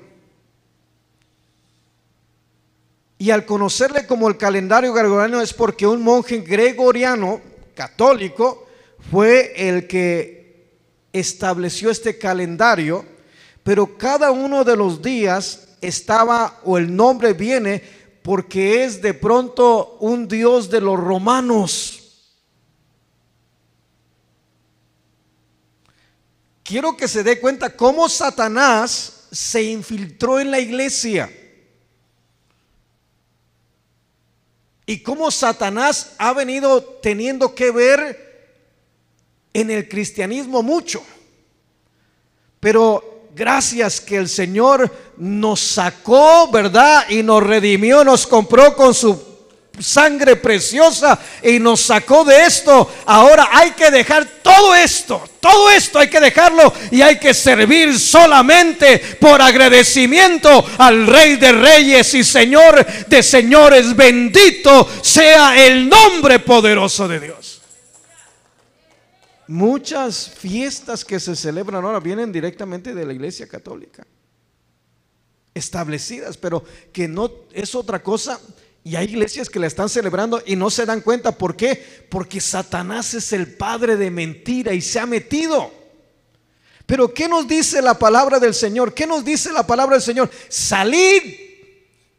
Y al conocerle como el calendario gregoriano es porque un monje gregoriano católico fue el que estableció este calendario, pero cada uno de los días estaba, o el nombre viene porque es de pronto un dios de los romanos. Quiero que se dé cuenta cómo Satanás se infiltró en la iglesia y cómo Satanás ha venido teniendo que ver en el cristianismo mucho. Pero gracias que el Señor nos sacó, ¿verdad? Y nos redimió, nos compró con su sangre preciosa y nos sacó de esto. Ahora hay que dejar todo esto hay que dejarlo y hay que servir solamente por agradecimiento al Rey de Reyes y Señor de Señores. Bendito sea el nombre poderoso de Dios. Muchas fiestas que se celebran ahora vienen directamente de la Iglesia Católica, establecidas, pero que no es otra cosa. Y hay iglesias que la están celebrando y no se dan cuenta. ¿Por qué? Porque Satanás es el padre de mentira y se ha metido. Pero ¿qué nos dice la palabra del Señor? ¿Qué nos dice la palabra del Señor? Salid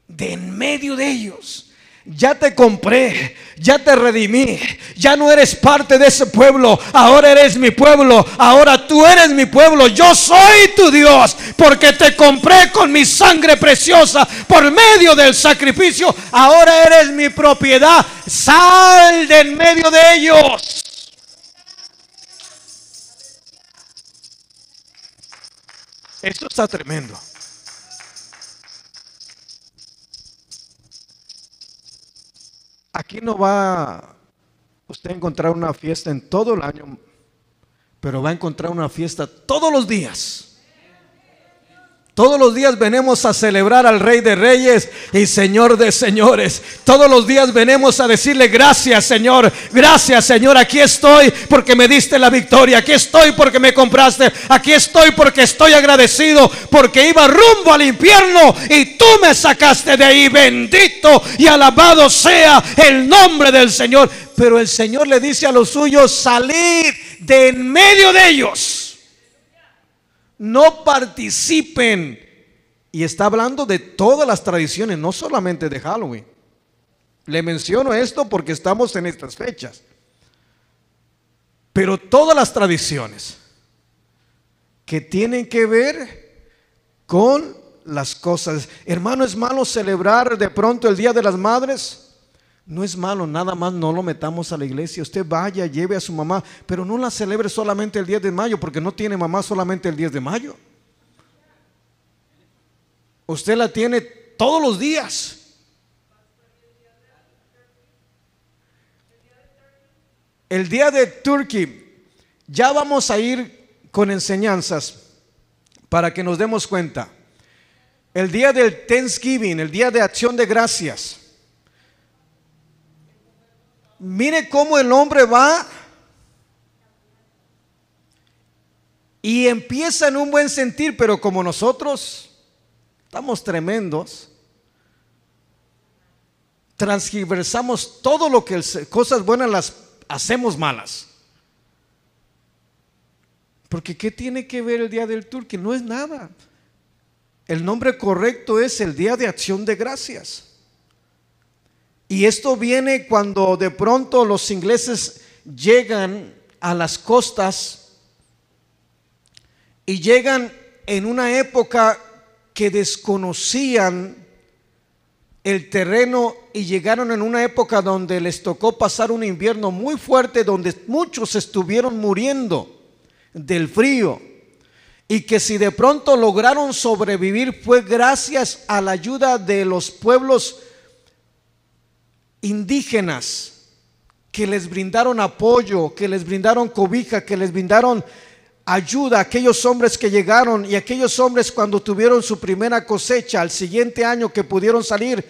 de en medio de ellos. Ya te compré, ya te redimí, ya no eres parte de ese pueblo, ahora eres mi pueblo, ahora tú eres mi pueblo, yo soy tu Dios, porque te compré con mi sangre preciosa por medio del sacrificio, ahora eres mi propiedad, sal de en medio de ellos. Esto está tremendo. Aquí no va usted a encontrar una fiesta en todo el año, pero va a encontrar una fiesta todos los días. Todos los días venimos a celebrar al Rey de Reyes y Señor de Señores. Todos los días venimos a decirle gracias Señor, aquí estoy porque me diste la victoria, aquí estoy porque me compraste, aquí estoy porque estoy agradecido, porque iba rumbo al infierno y tú me sacaste de ahí. Bendito y alabado sea el nombre del Señor. Pero el Señor le dice a los suyos: salid de en medio de ellos. No participen. Y está hablando de todas las tradiciones, no solamente de Halloween. Le menciono esto porque estamos en estas fechas. Pero todas las tradiciones que tienen que ver con las cosas. Hermano, ¿es malo celebrar de pronto el Día de las Madres? No es malo, nada más no lo metamos a la iglesia. Usted vaya, lleve a su mamá, pero no la celebre solamente el 10 de mayo, porque no tiene mamá solamente el 10 de mayo. Usted la tiene todos los días. El día de Turkey, ya vamos a ir con enseñanzas para que nos demos cuenta. El día del Thanksgiving, el día de acción de gracias. Mire cómo el hombre va y empieza en un buen sentir, pero como nosotros estamos tremendos, transgiversamos todo lo que cosas buenas las hacemos malas. Porque ¿qué tiene que ver el día del Turkey? No es nada. El nombre correcto es el Día de Acción de Gracias. Y esto viene cuando de pronto los ingleses llegan a las costas y llegan en una época que desconocían el terreno y llegaron en una época donde les tocó pasar un invierno muy fuerte, donde muchos estuvieron muriendo del frío, y que si de pronto lograron sobrevivir fue gracias a la ayuda de los pueblos indígenas que les brindaron apoyo, que les brindaron cobija, que les brindaron ayuda a aquellos hombres que llegaron, y aquellos hombres cuando tuvieron su primera cosecha al siguiente año que pudieron salir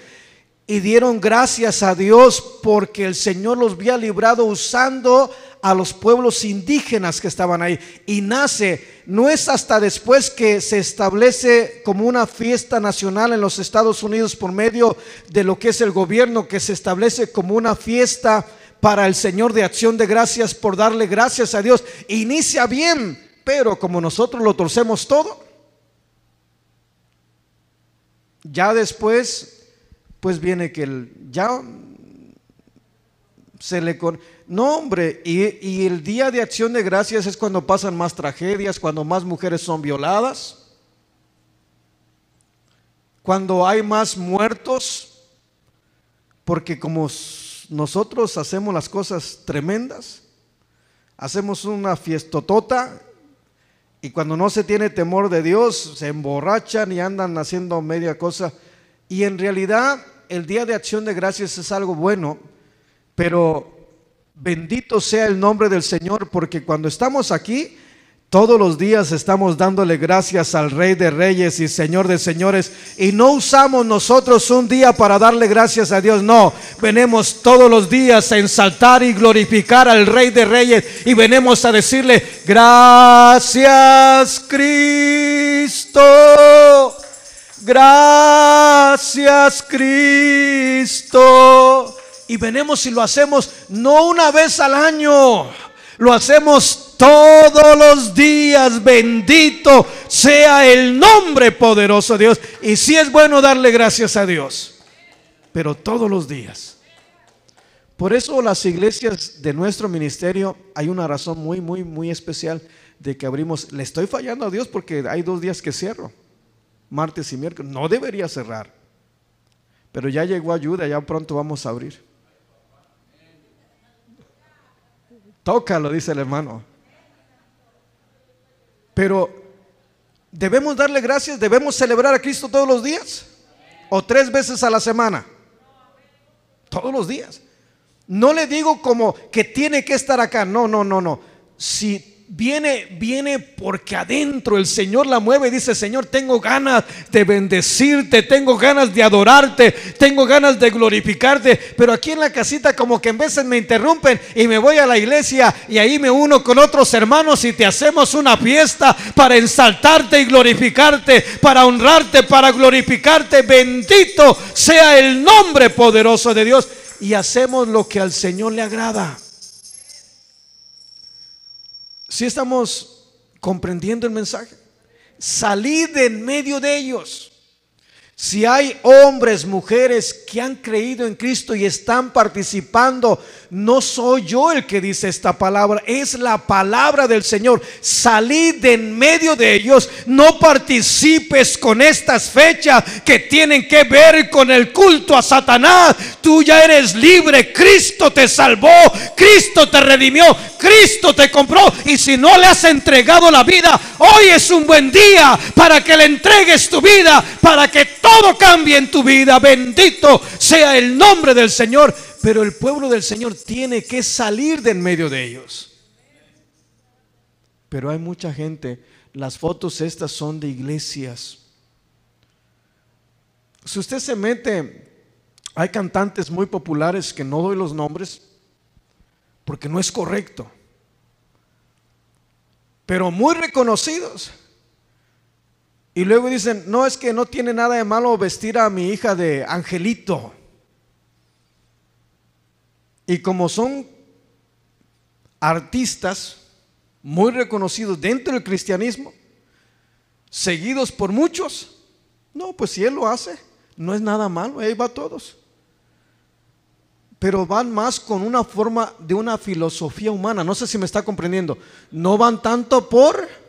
y dieron gracias a Dios porque el Señor los había librado usando a los pueblos indígenas que estaban ahí. Y nace, no es hasta después que se establece como una fiesta nacional en los Estados Unidos por medio de lo que es el gobierno, que se establece como una fiesta para el Señor de acción de gracias, por darle gracias a Dios. Inicia bien, pero como nosotros lo torcemos todo, ya después pues viene que ya se le no, hombre, y el día de acción de gracias es cuando pasan más tragedias, cuando más mujeres son violadas, cuando hay más muertos, porque como nosotros hacemos las cosas tremendas, hacemos una fiestotota, y cuando no se tiene temor de Dios, se emborrachan y andan haciendo media cosa. Y en realidad el día de acción de gracias es algo bueno, pero bendito sea el nombre del Señor, porque cuando estamos aquí, todos los días estamos dándole gracias al Rey de Reyes y Señor de Señores, y no usamos nosotros un día para darle gracias a Dios, no, venimos todos los días a exaltar y glorificar al Rey de Reyes, y venimos a decirle gracias Cristo, gracias Cristo. Y venimos y lo hacemos no una vez al año, lo hacemos todos los días. Bendito sea el nombre poderoso de Dios. Y sí es bueno darle gracias a Dios, pero todos los días. Por eso las iglesias de nuestro ministerio, hay una razón muy especial de que abrimos. Le estoy fallando a Dios porque hay 2 días que cierro, martes y miércoles. No debería cerrar, pero ya llegó ayuda, ya pronto vamos a abrir. Tócalo, dice el hermano. Pero debemos darle gracias, debemos celebrar a Cristo todos los días, o 3 veces a la semana, todos los días. No le digo como que tiene que estar acá, no. Si viene porque adentro el Señor la mueve y dice: Señor, tengo ganas de bendecirte, tengo ganas de adorarte, tengo ganas de glorificarte. Pero aquí en la casita como que en veces me interrumpen y me voy a la iglesia y ahí me uno con otros hermanos y te hacemos una fiesta para exaltarte y glorificarte, para honrarte, para glorificarte. Bendito sea el nombre poderoso de Dios. Y hacemos lo que al Señor le agrada. Si estamos comprendiendo el mensaje, salid de en medio de ellos. Si hay hombres, mujeres que han creído en Cristo y están participando, no soy yo el que dice esta palabra, es la palabra del Señor. Salid de en medio de ellos, no participes con estas fechas que tienen que ver con el culto a Satanás. Tú ya eres libre, Cristo te salvó, Cristo te redimió, Cristo te compró. Y si no le has entregado la vida, hoy es un buen día para que le entregues tu vida, para que todo cambie en tu vida. Bendito sea el nombre del Señor. Pero el pueblo del Señor tiene que salir de en medio de ellos. Pero hay mucha gente, las fotos estas son de iglesias. Si usted se mete, hay cantantes muy populares que no doy los nombres porque no es correcto, pero muy reconocidos. Y luego dicen: no, es que no tiene nada de malo vestir a mi hija de angelito. Y como son artistas muy reconocidos dentro del cristianismo, seguidos por muchos, no, pues si él lo hace, no es nada malo, ahí va todos. Pero van más con una forma de una filosofía humana. No sé si me está comprendiendo. No van tanto por...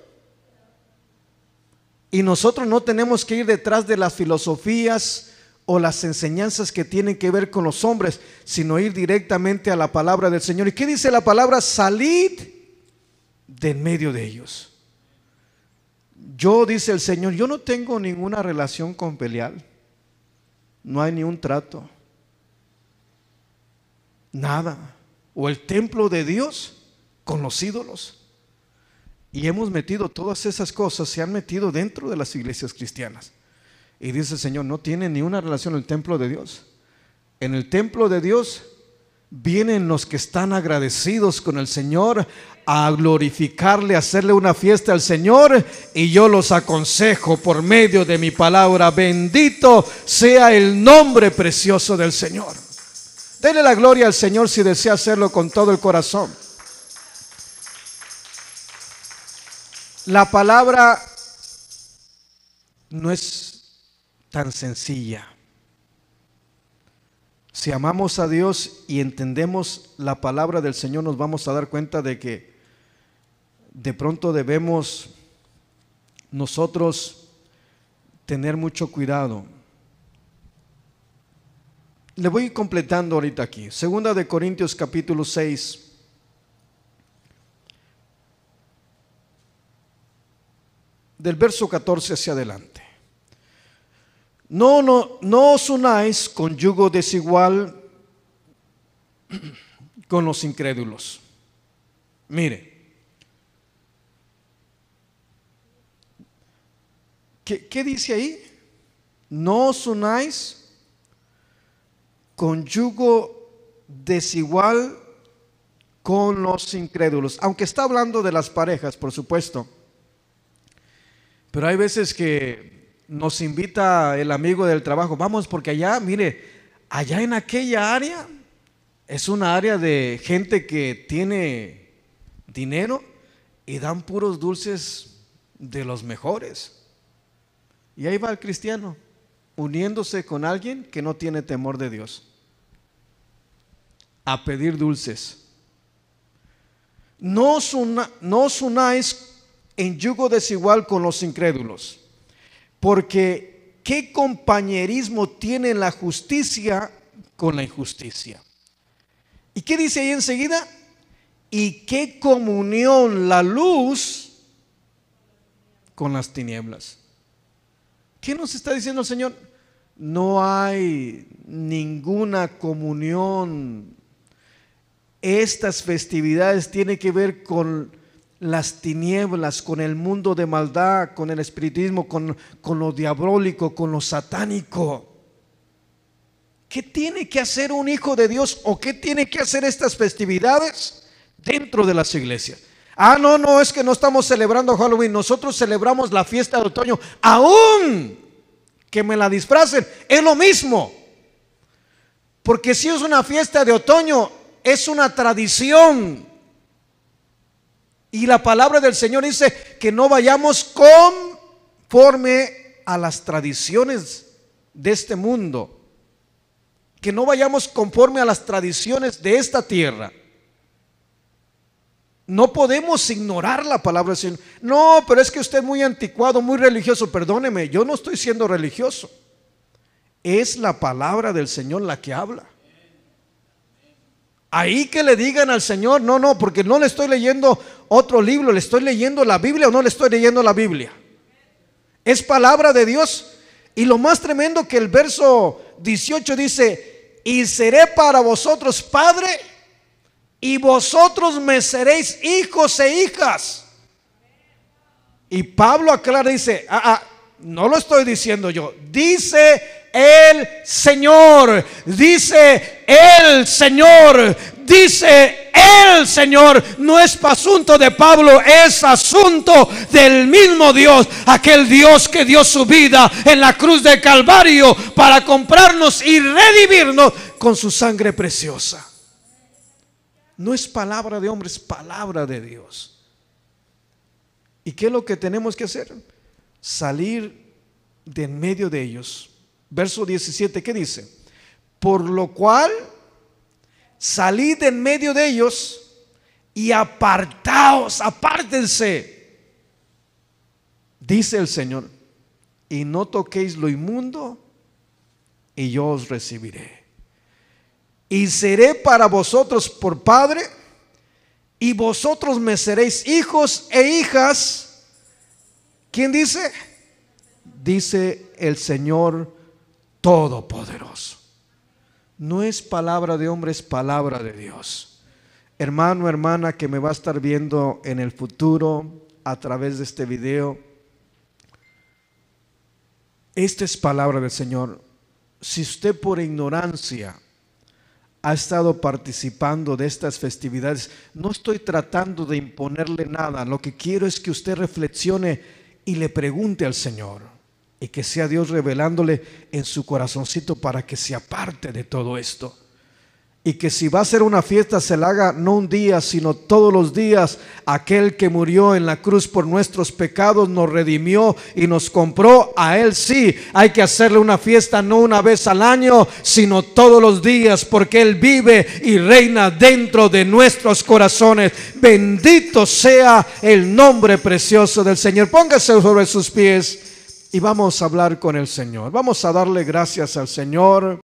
Y nosotros no tenemos que ir detrás de las filosofías o las enseñanzas que tienen que ver con los hombres, sino ir directamente a la palabra del Señor. ¿Y qué dice la palabra? Salid de en medio de ellos. Yo, dice el Señor, yo no tengo ninguna relación con Belial. No hay ni un trato, nada. O el templo de Dios con los ídolos. Y hemos metido todas esas cosas, se han metido dentro de las iglesias cristianas. Y dice el Señor, no tiene ni una relación el templo de Dios. En el templo de Dios vienen los que están agradecidos con el Señor a glorificarle, a hacerle una fiesta al Señor. Y yo los aconsejo por medio de mi palabra: bendito sea el nombre precioso del Señor. Dele la gloria al Señor si desea hacerlo con todo el corazón. La palabra no es tan sencilla. Si amamos a Dios y entendemos la palabra del Señor, nos vamos a dar cuenta de que de pronto debemos nosotros tener mucho cuidado. Le voy completando ahorita aquí. Segunda de Corintios capítulo 6. Del verso 14 hacia adelante. No os unáis con yugo desigual con los incrédulos. Mire, ¿qué dice ahí? No os unáis con yugo desigual con los incrédulos. Aunque está hablando de las parejas, por supuesto. Pero hay veces que nos invita el amigo del trabajo: vamos, porque allá, mire, allá en aquella área es una área de gente que tiene dinero y dan puros dulces de los mejores. Y ahí va el cristiano uniéndose con alguien que no tiene temor de Dios a pedir dulces. No os unáis en yugo desigual con los incrédulos, porque ¿qué compañerismo tiene la justicia con la injusticia? ¿Y qué dice ahí enseguida? ¿Y qué comunión la luz con las tinieblas? ¿Qué nos está diciendo el Señor? No hay ninguna comunión. Estas festividades tienen que ver con las tinieblas, con el mundo de maldad, con el espiritismo, con lo diabólico, con lo satánico. ¿Qué tiene que hacer un hijo de Dios o qué tiene que hacer estas festividades dentro de las iglesias? No, es que no estamos celebrando Halloween, nosotros celebramos la fiesta de otoño. Aún que me la disfracen, es lo mismo. Porque si es una fiesta de otoño, es una tradición. Y la palabra del Señor dice que no vayamos conforme a las tradiciones de este mundo, que no vayamos conforme a las tradiciones de esta tierra. No podemos ignorar la palabra del Señor. No, pero es que usted es muy anticuado, muy religioso. Perdóneme, yo no estoy siendo religioso. Es la palabra del Señor la que habla. Ahí que le digan al Señor: no, porque no le estoy leyendo otro libro, le estoy leyendo la Biblia o no le estoy leyendo la Biblia. Es palabra de Dios. Y lo más tremendo que el verso 18 dice: y seré para vosotros padre y vosotros me seréis hijos e hijas. Y Pablo aclara, dice: no lo estoy diciendo yo, dice el Señor, dice el Señor, dice el Señor. No es asunto de Pablo, es asunto del mismo Dios, aquel Dios que dio su vida en la cruz de Calvario para comprarnos y redimirnos con su sangre preciosa. No es palabra de hombre, es palabra de Dios. ¿Y qué es lo que tenemos que hacer? Salir de en medio de ellos. Verso 17, ¿qué dice? Por lo cual salid en medio de ellos y apartaos, apártense, dice el Señor, y no toquéis lo inmundo, y yo os recibiré. Y seré para vosotros por padre, y vosotros me seréis hijos e hijas. ¿Quién dice? Dice el Señor Todopoderoso. No es palabra de hombre, es palabra de Dios. Hermano, hermana que me va a estar viendo en el futuro a través de este video, esta es palabra del Señor. Si usted por ignorancia ha estado participando de estas festividades. No estoy tratando de imponerle nada. Lo que quiero es que usted reflexione y le pregunte al Señor, y que sea Dios revelándole en su corazoncito para que se aparte de todo esto. Y que si va a ser una fiesta, se la haga no un día, sino todos los días. Aquel que murió en la cruz por nuestros pecados, nos redimió y nos compró. A Él sí hay que hacerle una fiesta, no una vez al año, sino todos los días, porque Él vive y reina dentro de nuestros corazones. Bendito sea el nombre precioso del Señor. Póngase sobre sus pies y vamos a hablar con el Señor. Vamos a darle gracias al Señor.